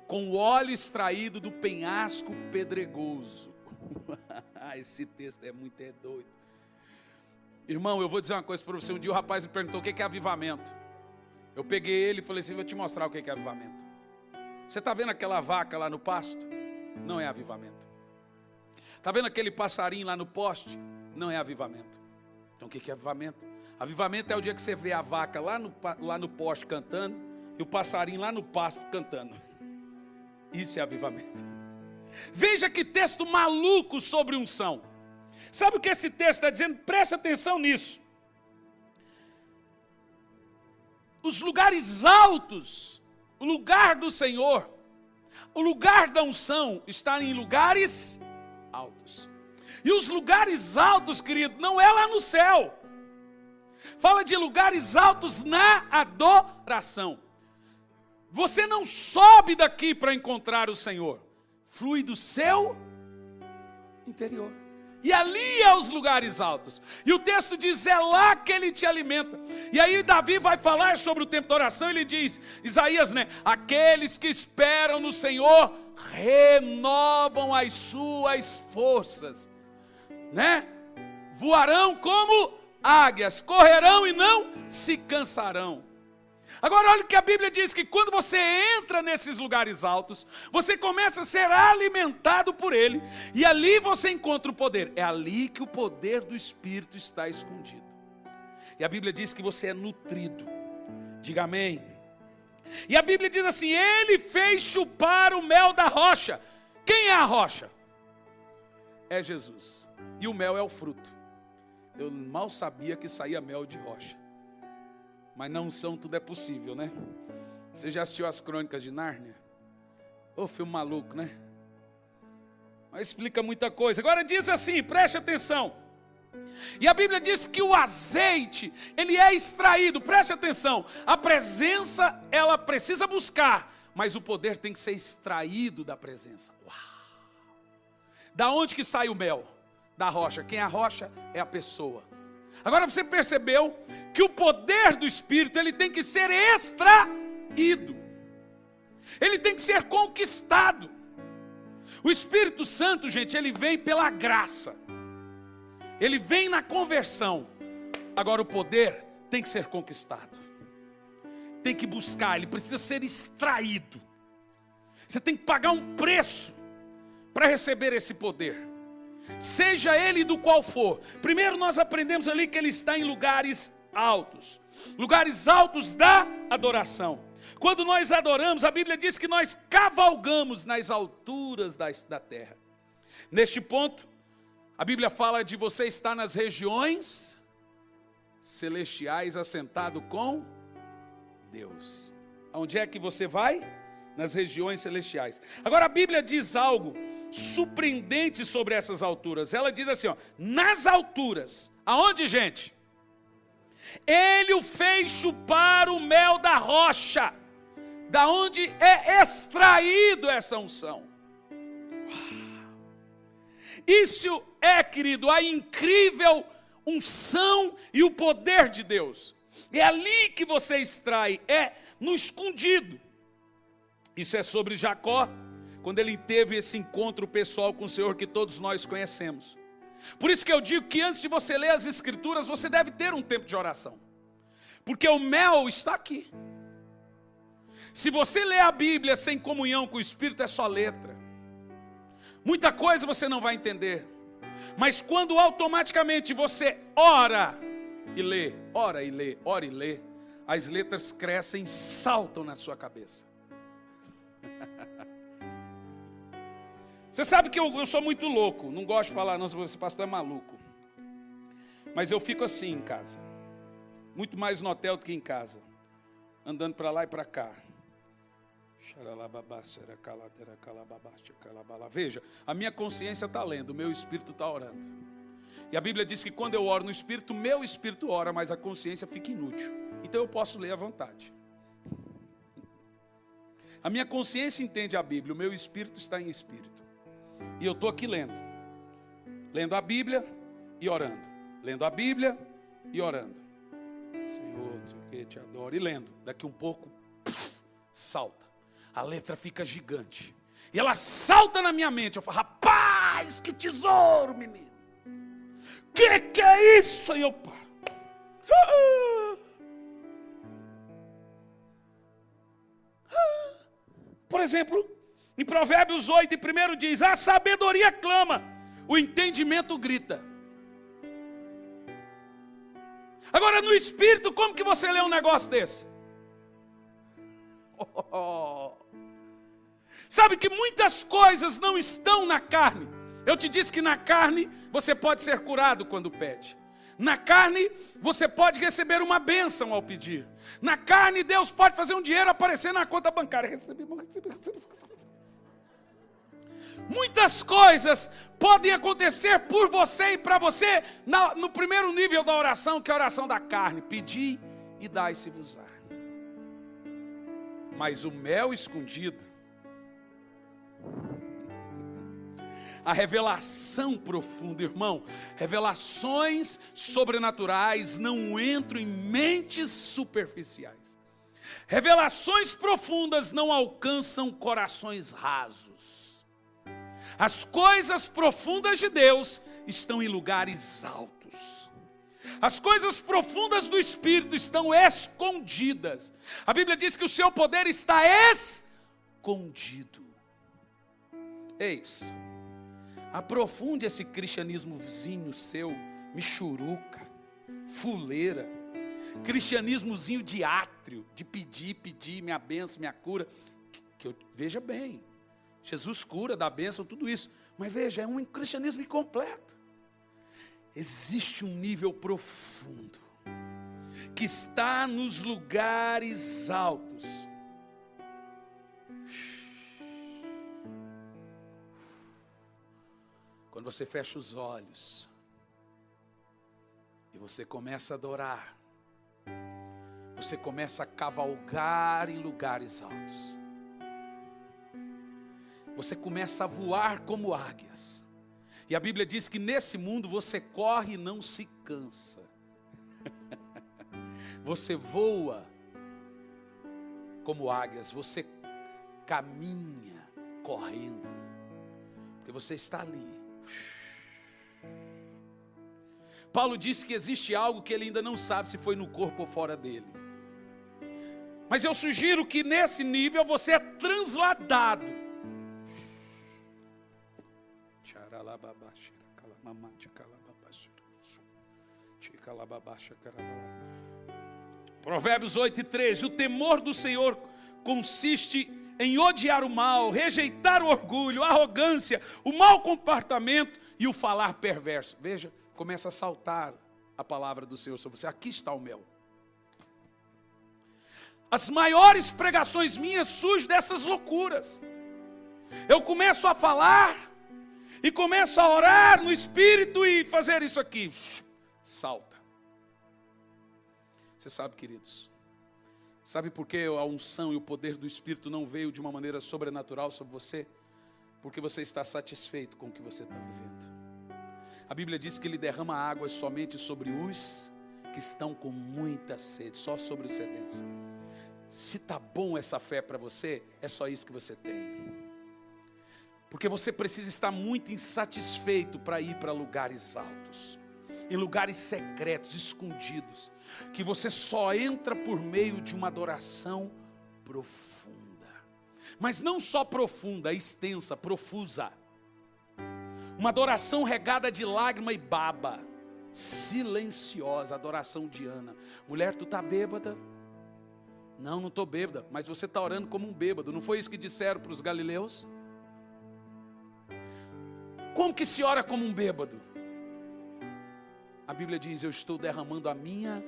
com o óleo extraído do penhasco pedregoso. Esse texto é muito doido. Irmão, eu vou dizer uma coisa para você. Um dia o rapaz me perguntou o que é avivamento. Eu peguei ele e falei assim, vou te mostrar o que é avivamento. Você está vendo aquela vaca lá no pasto? Não é avivamento. Está vendo aquele passarinho lá no poste? Não é avivamento. Então o que é avivamento? Avivamento é o dia que você vê a vaca lá no poste cantando e o passarinho lá no pasto cantando. Isso é avivamento. Veja que texto maluco sobre unção. Sabe o que esse texto está dizendo? Presta atenção nisso. Os lugares altos, o lugar do Senhor, o lugar da unção está em lugares altos. E os lugares altos, querido, não é lá no céu. Fala de lugares altos na adoração. Você não sobe daqui para encontrar o Senhor. Flui do seu interior. E ali é os lugares altos. E o texto diz, é lá que ele te alimenta. E aí Davi vai falar sobre o tempo da oração. Ele diz, Isaías, né? Aqueles que esperam no Senhor renovam as suas forças, né? Voarão como águias, correrão e não se cansarão. Agora olha o que a Bíblia diz, que quando você entra nesses lugares altos, você começa a ser alimentado por ele, e ali você encontra o poder. É ali que o poder do Espírito está escondido. E a Bíblia diz que você é nutrido. Diga amém. E a Bíblia diz assim, ele fez chupar o mel da rocha. Quem é a rocha? É Jesus. E o mel é o fruto. Eu mal sabia que saía mel de rocha. Mas na unção tudo é possível, né? Você já assistiu as Crônicas de Nárnia? Ô, filme maluco, né? Mas explica muita coisa. Agora diz assim, preste atenção. E a Bíblia diz que o azeite, ele é extraído, preste atenção. A presença, ela precisa buscar, mas o poder tem que ser extraído da presença. Uau! Da onde que sai o mel? Da rocha. Quem é a rocha? É a pessoa. Agora você percebeu que o poder do Espírito, ele tem que ser extraído. Ele tem que ser conquistado. O Espírito Santo, gente, ele vem pela graça. Ele vem na conversão. Agora o poder tem que ser conquistado. tem que buscar, ele precisa ser extraído. Você tem que pagar um preço para receber esse poder, seja ele do qual for. Primeiro nós aprendemos ali que ele está em lugares altos da adoração. Quando nós adoramos, a Bíblia diz que nós cavalgamos nas alturas da terra. Neste ponto, a Bíblia fala de você estar nas regiões celestiais, assentado com Deus. Aonde é que você vai? Nas regiões celestiais. Agora a Bíblia diz algo surpreendente sobre essas alturas. Ela diz assim, ó, nas alturas. Aonde, gente? Ele o fez chupar o mel da rocha, da onde é extraído essa unção. Isso é, querido, a incrível unção e o poder de Deus. É ali que você extrai, é no escondido. Isso é sobre Jacó, quando ele teve esse encontro pessoal com o Senhor que todos nós conhecemos. Por isso que eu digo que antes de você ler as Escrituras, você deve ter um tempo de oração. Porque o mel está aqui. Se você lê a Bíblia sem comunhão com o Espírito, é só letra. Muita coisa você não vai entender. Mas quando automaticamente você ora e lê, ora e lê, ora e lê, as letras crescem e saltam na sua cabeça. Você sabe que eu sou muito louco. Não gosto de falar, não, esse pastor é maluco. Mas eu fico assim em casa. Muito mais no hotel do que em casa. Andando para lá e para cá. Veja, a minha consciência está lendo, o meu espírito está orando. E a Bíblia diz que quando eu oro no espírito, meu espírito ora, mas a consciência fica inútil. Então eu posso ler à vontade. A minha consciência entende a Bíblia, o meu espírito está em espírito. E eu estou aqui lendo. Lendo a Bíblia e orando. Lendo a Bíblia e orando. Senhor, não sei o que, te adoro. E lendo. Daqui um pouco, salta. A letra fica gigante. E ela salta na minha mente. Eu falo, rapaz, que tesouro, menino. Que é isso? Aí eu paro. Por exemplo, em Provérbios 8, primeiro diz, a sabedoria clama, o entendimento grita. Agora no Espírito, como que você lê um negócio desse? Sabe que muitas coisas não estão na carne. Eu te disse que na carne você pode ser curado quando pede. Na carne você pode receber uma bênção ao pedir. Na carne Deus pode fazer um dinheiro aparecer na conta bancária. Receber. Muitas coisas podem acontecer por você e para você no primeiro nível da oração, que é a oração da carne. Pedir e dai-se-vos-á. Mas o mel escondido, a revelação profunda, irmão, revelações sobrenaturais não entram em mentes superficiais. Revelações profundas não alcançam corações rasos. As coisas profundas de Deus estão em lugares altos. As coisas profundas do Espírito estão escondidas. A Bíblia diz que o seu poder está escondido. Eis, aprofunde esse cristianismozinho seu, michuruca, fuleira, cristianismozinho de átrio, de pedir minha bênção, minha cura. Que eu veja bem, Jesus cura, dá bênção, tudo isso. Mas veja, é um cristianismo incompleto. Existe um nível profundo, que está nos lugares altos. Quando você fecha os olhos e você começa a adorar, você começa a cavalgar em lugares altos. Você começa a voar como águias. E a Bíblia diz que nesse mundo você corre e não se cansa. Você voa como águias, você caminha correndo, porque você está ali. Paulo disse que existe algo que ele ainda não sabe se foi no corpo ou fora dele. Mas eu sugiro que nesse nível você é transladado. Provérbios 8:13. O temor do Senhor consiste em odiar o mal, rejeitar o orgulho, a arrogância, o mau comportamento e o falar perverso. Veja, começa a saltar a palavra do Senhor sobre você. Aqui está o mel. As maiores pregações minhas surgem dessas loucuras. Eu começo a falar e começo a orar no Espírito e fazer isso aqui. Salta. Você sabe, queridos, sabe por que a unção e o poder do Espírito não veio de uma maneira sobrenatural sobre você? Porque você está satisfeito com o que você está vivendo. A Bíblia diz que Ele derrama águas somente sobre os que estão com muita sede, só sobre os sedentos. Se está bom essa fé para você, é só isso que você tem. Porque você precisa estar muito insatisfeito para ir para lugares altos, em lugares secretos, escondidos, que você só entra por meio de uma adoração profunda. Mas não só profunda, extensa, profusa. Uma adoração regada de lágrima e baba, silenciosa, adoração de Ana. Mulher, tu está bêbada? Não, não estou bêbada, mas você está orando como um bêbado. Não foi isso que disseram para os galileus? Como que se ora como um bêbado? A Bíblia diz, eu estou derramando a minha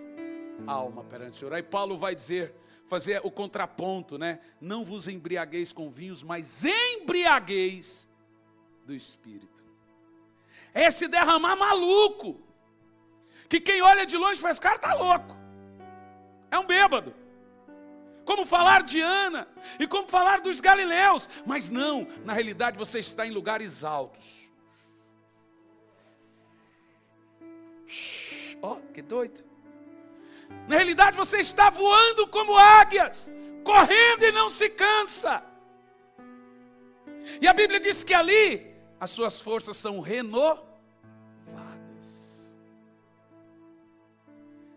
alma perante o Senhor. Aí Paulo vai dizer, fazer o contraponto, né? Não vos embriagueis com vinhos, mas embriagueis do Espírito. Esse derramar maluco, que quem olha de longe faz, cara, está louco. É um bêbado. Como falar de Ana, e como falar dos galileus. Mas não, na realidade você está em lugares altos. Ó, que doido. Na realidade você está voando como águias, correndo e não se cansa. E a Bíblia diz que ali as suas forças são renovadas.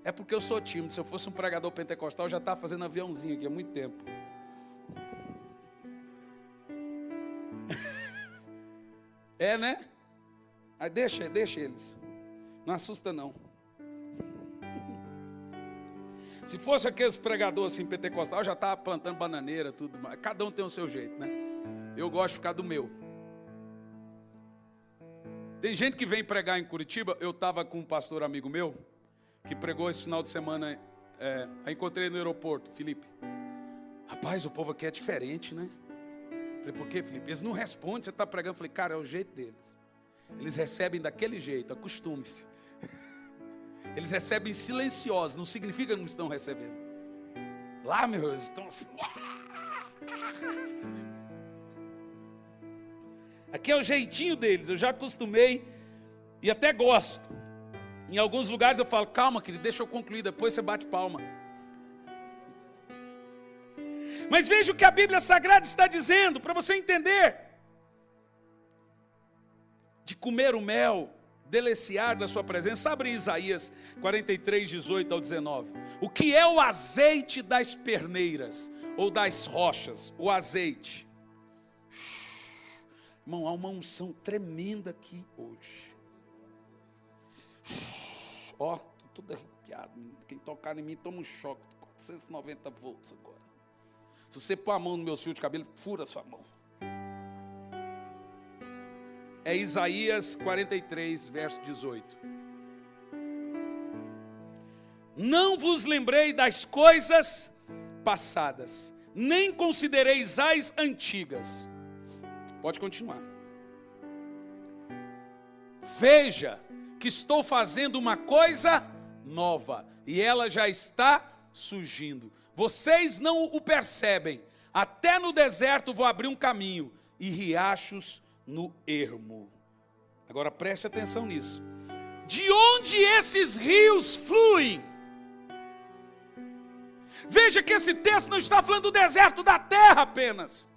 É porque eu sou tímido. Se eu fosse um pregador pentecostal, eu já estava fazendo aviãozinho aqui há muito tempo. É, né? Aí deixa eles. Não assusta não. Se fosse aqueles pregadores assim pentecostal, eu já estava plantando bananeira, tudo mais. Cada um tem o seu jeito, né? Eu gosto de ficar do meu. Tem gente que vem pregar em Curitiba. Eu estava com um pastor amigo meu, que pregou esse final de semana, aí encontrei no aeroporto, Felipe. Rapaz, o povo aqui é diferente, né? Falei, por quê, Felipe? Eles não respondem, você está pregando. Falei, cara, é o jeito deles. Eles recebem daquele jeito, acostume-se. Eles recebem silenciosos, não significa que não estão recebendo. Lá, meus, eles estão assim. Aqui é o jeitinho deles, eu já acostumei e até gosto. Em alguns lugares eu falo, calma, querido, deixa eu concluir, depois você bate palma. Mas veja o que a Bíblia Sagrada está dizendo, para você entender. De comer o mel, deliciar da sua presença. Abre Isaías 43, 18 ao 19. O que é o azeite das perneiras, ou das rochas? O azeite. Irmão, há uma unção tremenda aqui hoje. Ó, estou tudo arrepiado. Quem tocar em mim toma um choque de 490 volts agora. Se você pôr a mão no meu fio de cabelo, fura a sua mão. É Isaías 43, verso 18. Não vos lembrei das coisas passadas, nem considereis as antigas. Pode continuar. Veja que estou fazendo uma coisa nova, e ela já está surgindo. Vocês não o percebem. Até no deserto vou abrir um caminho, e riachos no ermo. Agora preste atenção nisso. De onde esses rios fluem? Veja que esse texto não está falando do deserto da terra apenas.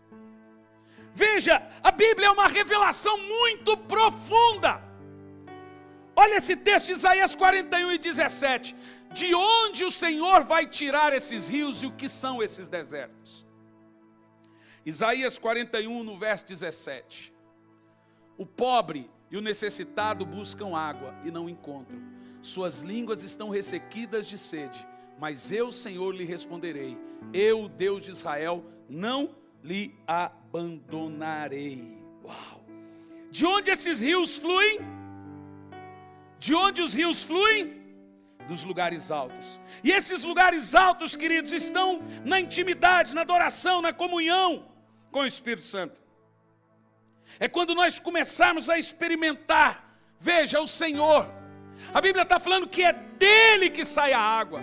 Veja, a Bíblia é uma revelação muito profunda. Olha esse texto de Isaías 41 e 17. de onde o Senhor vai tirar esses rios e o que são esses desertos? Isaías 41, no verso 17. O pobre e o necessitado buscam água e não encontram. Suas línguas estão ressequidas de sede, mas eu, Senhor, lhe responderei. Eu, Deus de Israel, não lhe abandonarei. Uau! De onde esses rios fluem? De onde os rios fluem? Dos lugares altos. E esses lugares altos, queridos, estão na intimidade, na adoração, na comunhão com o Espírito Santo. É quando nós começarmos a experimentar, veja, o Senhor. A Bíblia está falando que é dele que sai a água.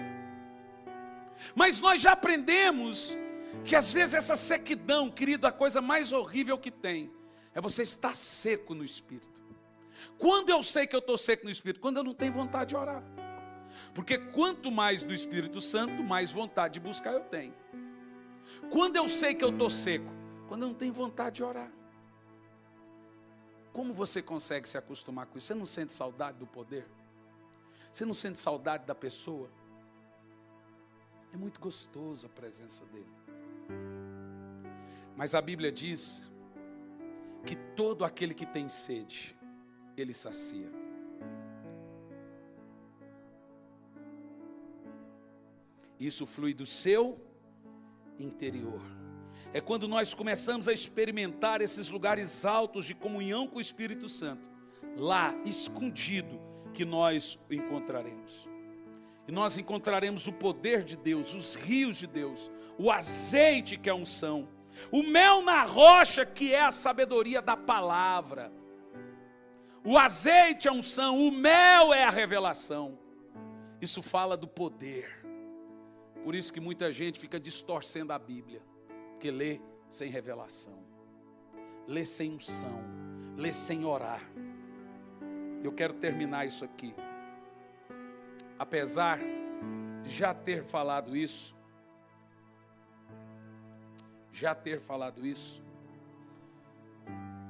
Mas nós já aprendemos que às vezes essa sequidão, querido, a coisa mais horrível que tem é você estar seco no Espírito. Quando eu sei que eu estou seco no Espírito? Quando eu não tenho vontade de orar. Porque quanto mais do Espírito Santo, mais vontade de buscar eu tenho. Quando eu sei que eu estou seco? Quando eu não tenho vontade de orar. Como você consegue se acostumar com isso? Você não sente saudade do poder? Você não sente saudade da pessoa? É muito gostoso a presença dele. Mas a Bíblia diz que todo aquele que tem sede, ele sacia. Isso flui do seu interior. É quando nós começamos a experimentar esses lugares altos de comunhão com o Espírito Santo, lá, escondido, que nós o encontraremos. E nós encontraremos o poder de Deus, os rios de Deus, o azeite que é a unção, o mel na rocha que é a sabedoria da palavra. O azeite é a unção, o mel é a revelação. Isso fala do poder. Por isso que muita gente fica distorcendo a Bíblia, porque lê sem revelação, lê sem unção, lê sem orar. Eu quero terminar isso aqui. Apesar de já ter falado isso,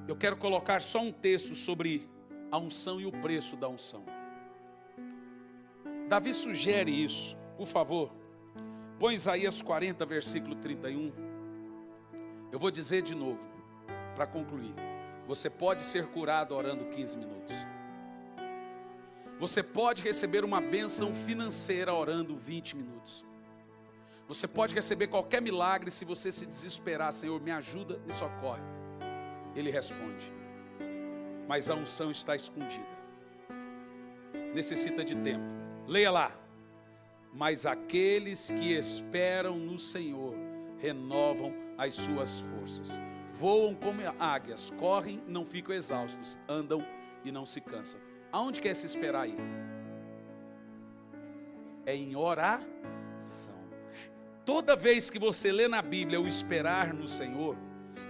eu quero colocar só um texto sobre a unção e o preço da unção. Davi sugere isso, por favor. Põe Isaías 40, versículo 31. Eu vou dizer de novo, para concluir. Você pode ser curado orando 15 minutos. Você pode receber uma bênção financeira orando 20 minutos. Você pode receber qualquer milagre se você se desesperar. Senhor, me ajuda, me socorre. Ele responde. Mas a unção está escondida. Necessita de tempo. Leia lá. Mas aqueles que esperam no Senhor renovam as suas forças. Voam como águias, correm e não ficam exaustos, andam e não se cansam. Aonde quer se esperar aí? É em oração. Toda vez que você lê na Bíblia o esperar no Senhor,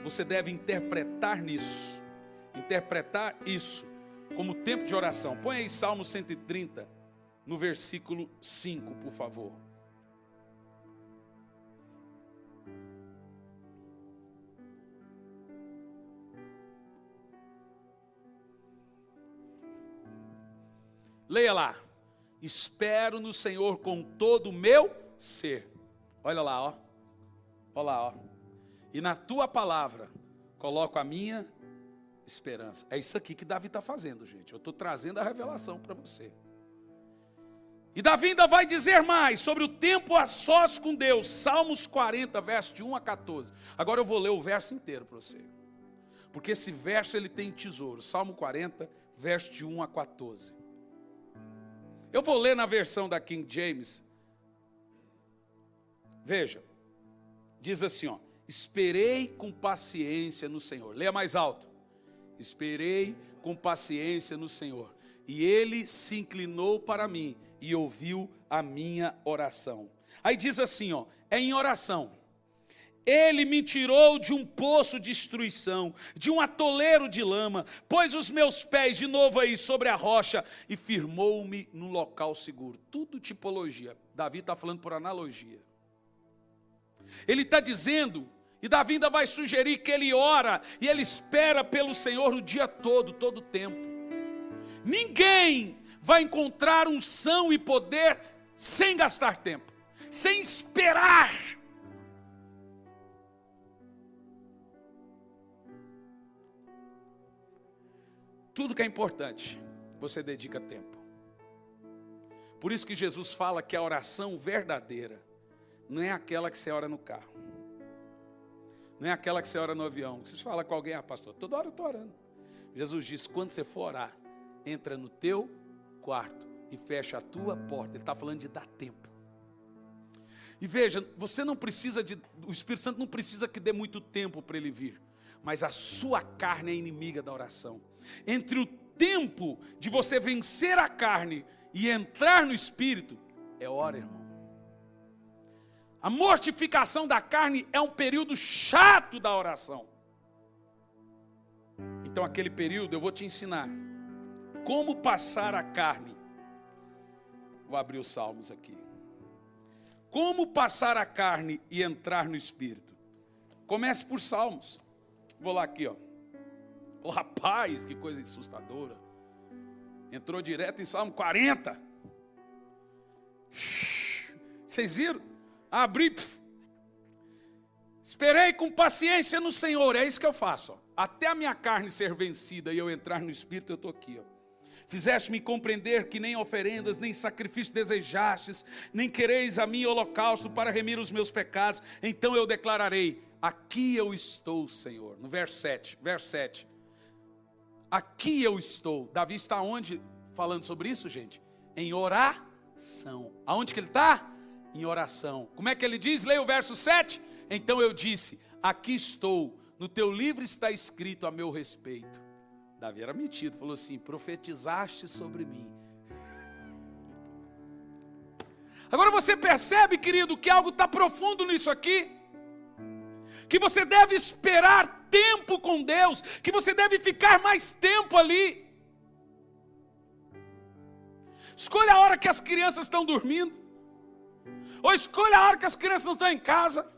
você deve interpretar isso como tempo de oração. Põe aí Salmo 130, no versículo 5, por favor. Leia lá. Espero no Senhor com todo o meu ser. Olha lá, ó. Olha lá, ó. E na tua palavra coloco a minha esperança. É isso aqui que Davi está fazendo, gente. Eu estou trazendo a revelação para você. E Davi ainda vai dizer mais sobre o tempo a sós com Deus. Salmos 40, verso de 1 a 14. Agora eu vou ler o verso inteiro para você. Porque esse verso ele tem tesouro. Salmo 40, verso de 1 a 14. Eu vou ler na versão da King James. Veja. Diz assim, ó. Esperei com paciência no Senhor. Leia mais alto. Esperei com paciência no Senhor. E ele se inclinou para mim e ouviu a minha oração. Aí diz assim, ó, é em oração. Ele me tirou de um poço de destruição, de um atoleiro de lama, pôs os meus pés de novo aí sobre a rocha e firmou-me num local seguro. Tudo tipologia. Davi está falando por analogia. Ele está dizendo, e Davi ainda vai sugerir que ele ora e ele espera pelo Senhor o dia todo o tempo. Ninguém vai encontrar unção e poder sem gastar tempo, sem esperar. Tudo que é importante, você dedica tempo. Por isso que Jesus fala que a oração verdadeira não é aquela que você ora no carro. Não é aquela que você ora no avião. Você fala com alguém, pastor, toda hora eu estou orando. Jesus diz, quando você for orar, entra no teu quarto e fecha a tua porta. Ele está falando de dar tempo. E veja, você não precisa o Espírito Santo não precisa que dê muito tempo para ele vir. Mas a sua carne é inimiga da oração. Entre o tempo de você vencer a carne e entrar no Espírito, é hora, irmão. A mortificação da carne é um período chato da oração. Então aquele período eu vou te ensinar como passar a carne. Vou abrir os Salmos aqui. Como passar a carne e entrar no Espírito? Comece por Salmos. Vou lá aqui, ó. Ô rapaz, que coisa assustadora. Entrou direto em Salmo 40. Vocês viram? Abri. Esperei com paciência no Senhor. É isso que eu faço, ó. Até a minha carne ser vencida e eu entrar no Espírito, eu estou aqui, ó. Fizeste-me compreender que nem oferendas, nem sacrifício desejastes, nem quereis a mim holocausto para remir os meus pecados. Então eu declararei, aqui eu estou, Senhor. No verso 7. Aqui eu estou. Davi está onde falando sobre isso, gente? Em oração. Aonde que ele está? Em oração. Como é que ele diz? Leia o verso 7. Então eu disse, aqui estou, no teu livro está escrito a meu respeito. Davi era metido, falou assim, profetizaste sobre mim. Agora você percebe, querido, que algo está profundo nisso aqui? Que você deve esperar tempo com Deus, que você deve ficar mais tempo ali. Escolha a hora que as crianças estão dormindo, ou escolha a hora que as crianças não estão em casa.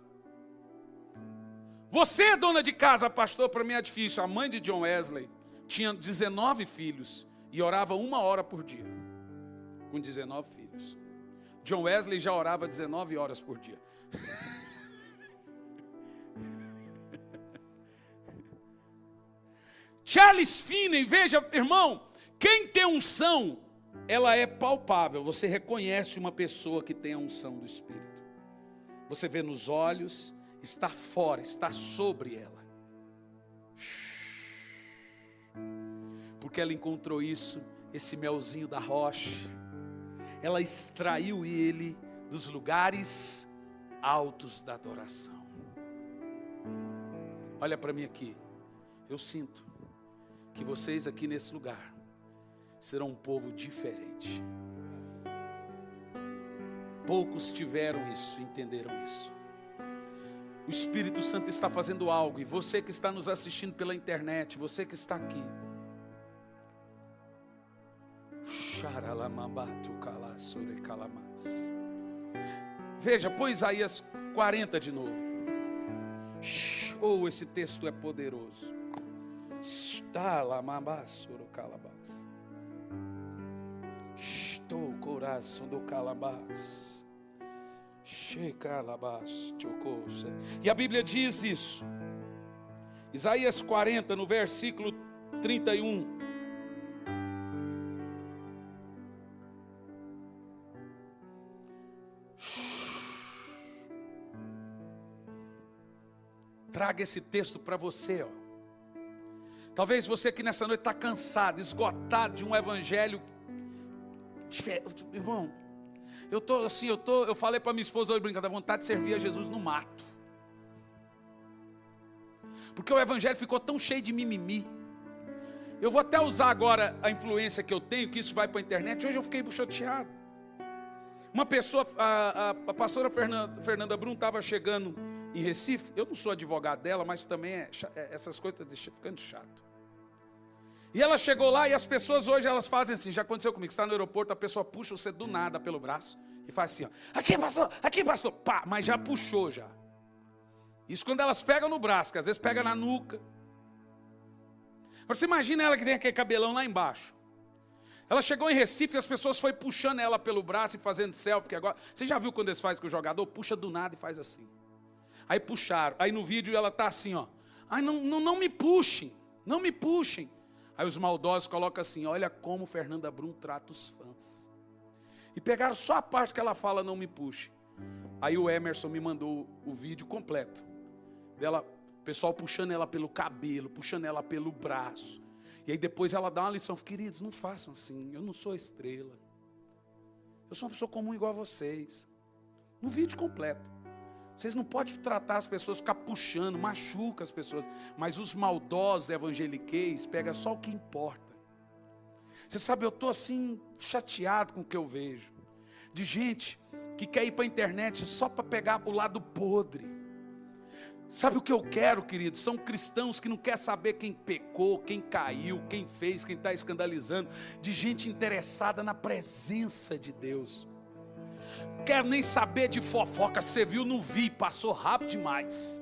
Você é dona de casa, pastor, para mim é difícil. A mãe de John Wesley tinha 19 filhos e orava 1 hora por dia, com 19 filhos. John Wesley já orava 19 horas por dia. Charles Finney, veja, irmão, quem tem unção, ela é palpável. Você reconhece uma pessoa que tem a unção do Espírito. Você vê nos olhos, está fora, está sobre ela. Porque ela encontrou isso, esse melzinho da rocha. Ela extraiu ele dos lugares altos da adoração. Olha para mim aqui. Eu sinto que vocês aqui nesse lugar serão um povo diferente. Poucos tiveram isso, entenderam isso. O Espírito Santo está fazendo algo, e você que está nos assistindo pela internet, você que está aqui, veja, põe Isaías 40 de novo. Oh, esse texto é poderoso. Estou coração do calabás. E a Bíblia diz isso. Isaías 40, no versículo 31. Traga esse texto para você, ó. Talvez você que nessa noite está cansado, esgotado de um evangelho. Irmão, eu falei para minha esposa hoje brincando, a vontade de servir a Jesus no mato. Porque o evangelho ficou tão cheio de mimimi. Eu vou até usar agora a influência que eu tenho, que isso vai para a internet. Hoje eu fiquei chateado. Uma pessoa, a pastora Fernanda Brum estava chegando em Recife. Eu não sou advogado dela, mas também essas coisas estão ficando chato. E ela chegou lá e as pessoas hoje elas fazem assim, já aconteceu comigo, você está no aeroporto, a pessoa puxa você do nada pelo braço e faz assim, ó, aqui pastor, pá, mas já puxou já. Isso quando elas pegam no braço, que às vezes pega na nuca. Mas você imagina ela que tem aquele cabelão lá embaixo. Ela chegou em Recife e as pessoas foram puxando ela pelo braço e fazendo selfie. Porque agora, você já viu quando eles fazem com o jogador? Puxa do nada e faz assim. Aí puxaram. Aí no vídeo ela está assim, ó. Ai, não me puxem. Não me puxem. Aí os maldosos colocam assim: olha como Fernanda Brum trata os fãs. E pegaram só a parte que ela fala: não me puxe. Aí o Emerson me mandou o vídeo completo. Dela, o pessoal puxando ela pelo cabelo, puxando ela pelo braço. E aí depois ela dá uma lição: queridos, não façam assim, eu não sou estrela. Eu sou uma pessoa comum igual a vocês. No vídeo completo. Vocês não podem tratar as pessoas, ficar puxando, machuca as pessoas. Mas os maldosos evangeliqueis pegam só o que importa. Você sabe, eu estou assim, chateado com o que eu vejo. De gente que quer ir para a internet só para pegar o lado podre. Sabe o que eu quero, querido? São cristãos que não querem saber quem pecou, quem caiu, quem fez, quem está escandalizando. De gente interessada na presença de Deus. Quero nem saber de fofoca. Você viu, não vi, passou rápido demais.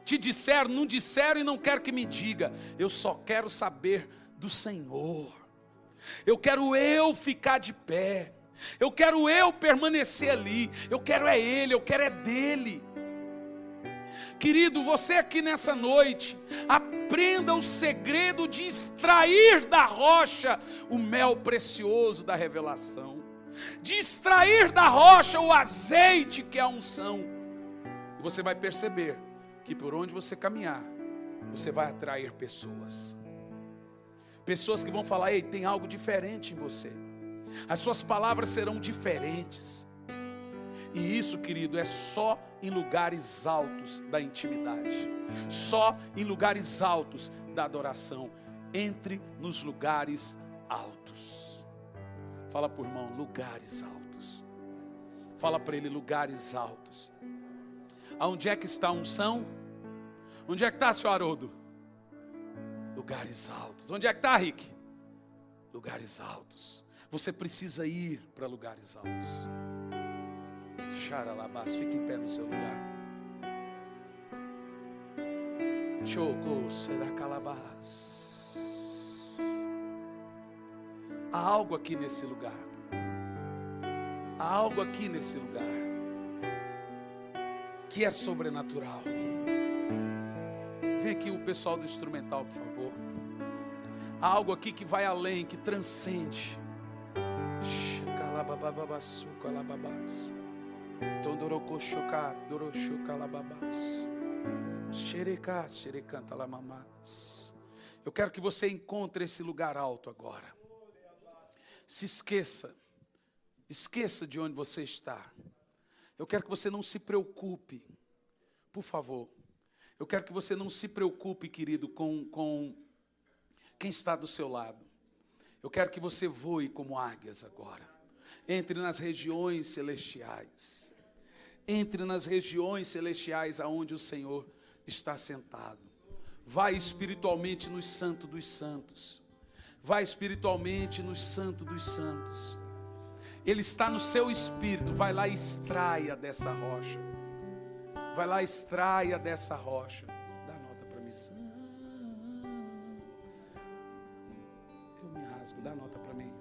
Te disseram, não disseram e não quero que me diga. Eu só quero saber do Senhor. Eu quero eu ficar de pé. Eu quero eu permanecer ali. Eu quero é Ele, eu quero é dele. Querido, você aqui nessa noite, aprenda o segredo de extrair da rocha o mel precioso da revelação. De extrair da rocha o azeite que é a unção. E você vai perceber que por onde você caminhar, você vai atrair pessoas. Pessoas que vão falar: ei, tem algo diferente em você. As suas palavras serão diferentes. E isso, querido, é só em lugares altos da intimidade. Só em lugares altos da adoração. Entre nos lugares altos. Fala para o irmão: lugares altos. Fala para ele: lugares altos. Aonde é que está a unção? Onde é que está, seu Haroldo? Lugares altos. Onde é que está, Rick? Lugares altos. Você precisa ir para lugares altos. Xaralabás, fique em pé no seu lugar. Choco será calabás. Há algo aqui nesse lugar. Há algo aqui nesse lugar que é sobrenatural. Vem aqui o pessoal do instrumental, por favor. Há algo aqui que vai além, que transcende. Eu quero que você encontre esse lugar alto agora. Se esqueça de onde você está. Eu quero que você não se preocupe, por favor. Eu quero que você não se preocupe, querido, com quem está do seu lado. Eu quero que você voe como águias agora. Entre nas regiões celestiais. Entre nas regiões celestiais aonde o Senhor está sentado. Vai espiritualmente nos santos dos santos. Vai espiritualmente nos santos dos santos. Ele está no seu espírito. Vai lá e extraia dessa rocha. Vai lá e extraia dessa rocha. Dá nota para mim. Eu me rasgo. Dá nota para mim.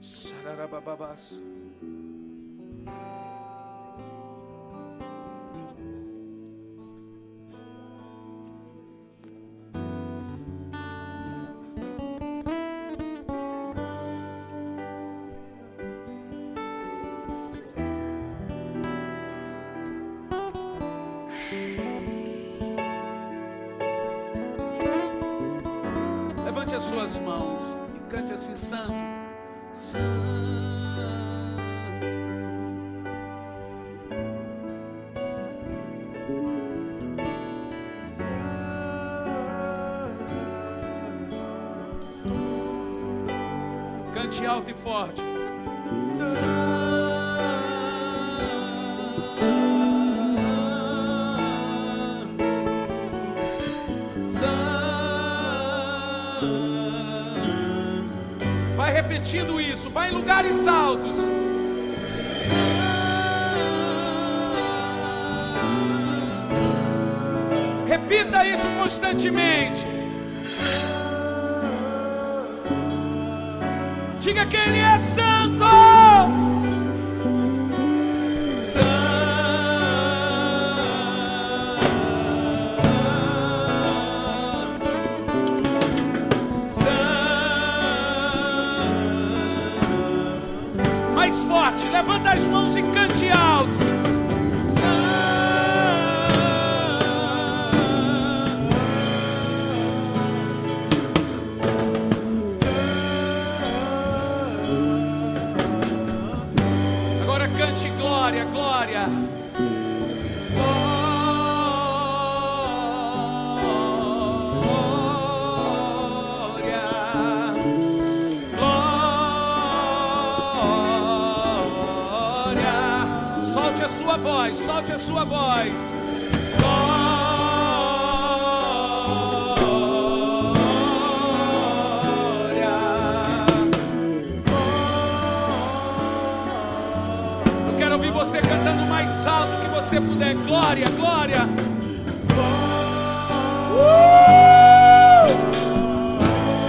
Sararabababás. Levante as suas mãos e cante assim: santo, santo. Cante alto e forte. Vai repetindo isso, vai em lugares altos. Repita isso constantemente. Diga que Ele é santo. Mais forte, levanta as mãos e cante alto. Agora cante glória, glória. Solte a sua voz, solte a sua voz. Glória. Eu quero ouvir você cantando mais alto que você puder. Glória, glória.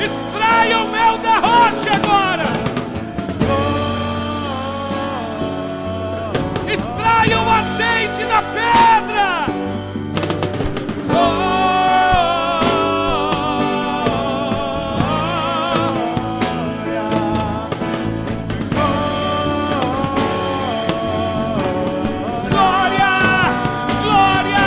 Extraia o mel da rocha agora. Extraia o azeite da pedra. Glória, glória,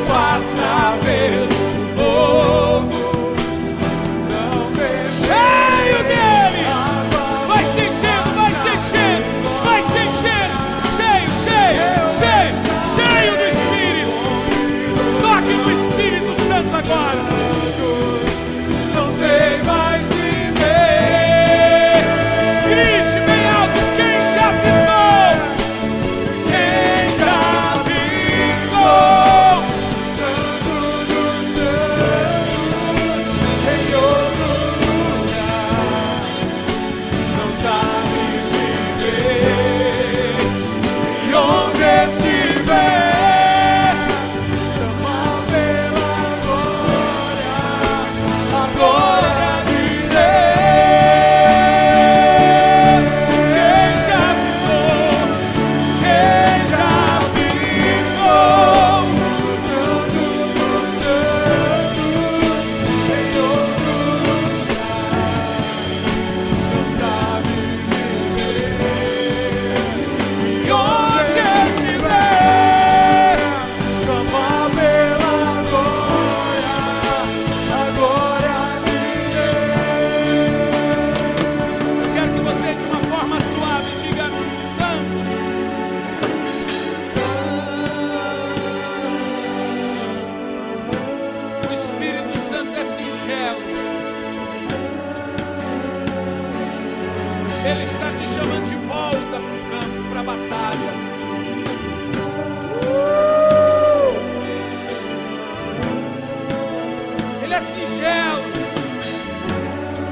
passar pelo Espírito Santo é singelo. Ele está te chamando de volta para o campo, para a batalha. Ele é singelo.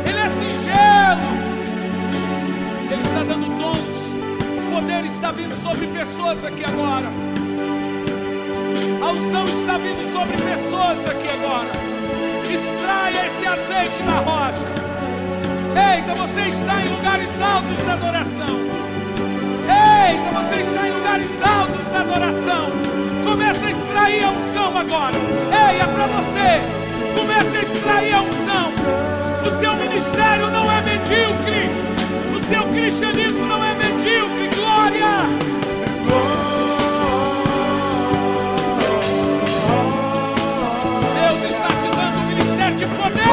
Ele é singelo. Ele está dando dons. O poder está vindo sobre pessoas aqui agora. A unção está vindo sobre pessoas aqui agora. Extraia esse azeite da rocha. Eita, você está em lugares altos da adoração. Eita, você está em lugares altos da adoração. Comece a extrair a unção agora. Ei, é para você. Comece a extrair a unção. O seu ministério não é medíocre. O seu cristianismo não é medíocre. Glória! Deus está te dando um ministério de poder.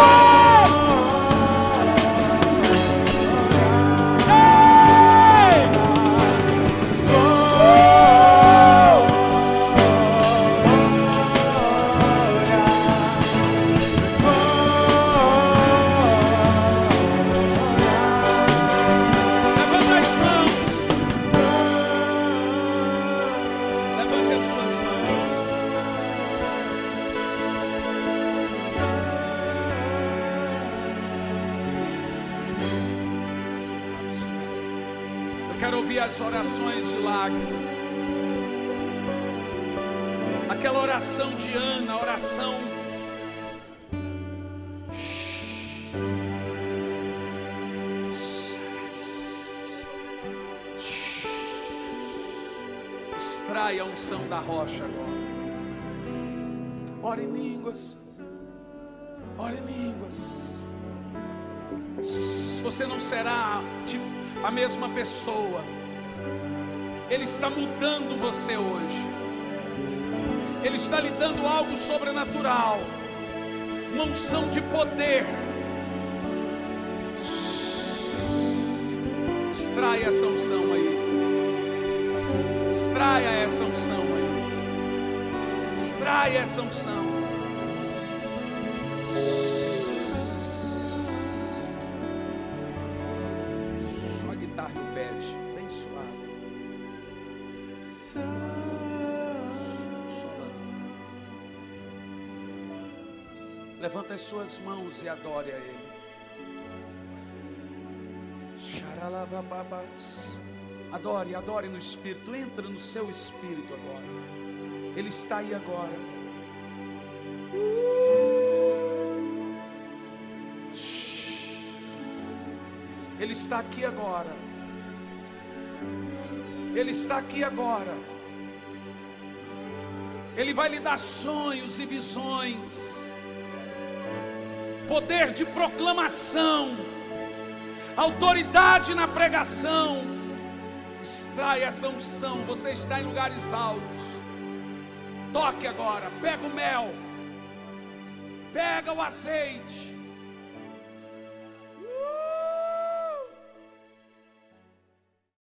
Quero ouvir as orações de lágrima. Aquela oração de Ana, a oração. Extrai a unção da rocha agora. Ora em línguas. Ora em línguas. Você não será a mesma pessoa. Ele está mudando você hoje. Ele está lhe dando algo sobrenatural, uma unção de poder. Extraia essa unção aí. Extraia essa unção aí. Extraia essa unção. Bem suave. Levanta as suas mãos e adore a Ele. Adore, adore no Espírito. Entra no seu Espírito agora. Ele está aí agora. Ele está aqui agora. Ele está aqui agora. Ele vai lhe dar sonhos e visões, poder de proclamação, autoridade na pregação. Extrai essa unção. Você está em lugares altos. Toque agora. Pega o mel, pega o azeite.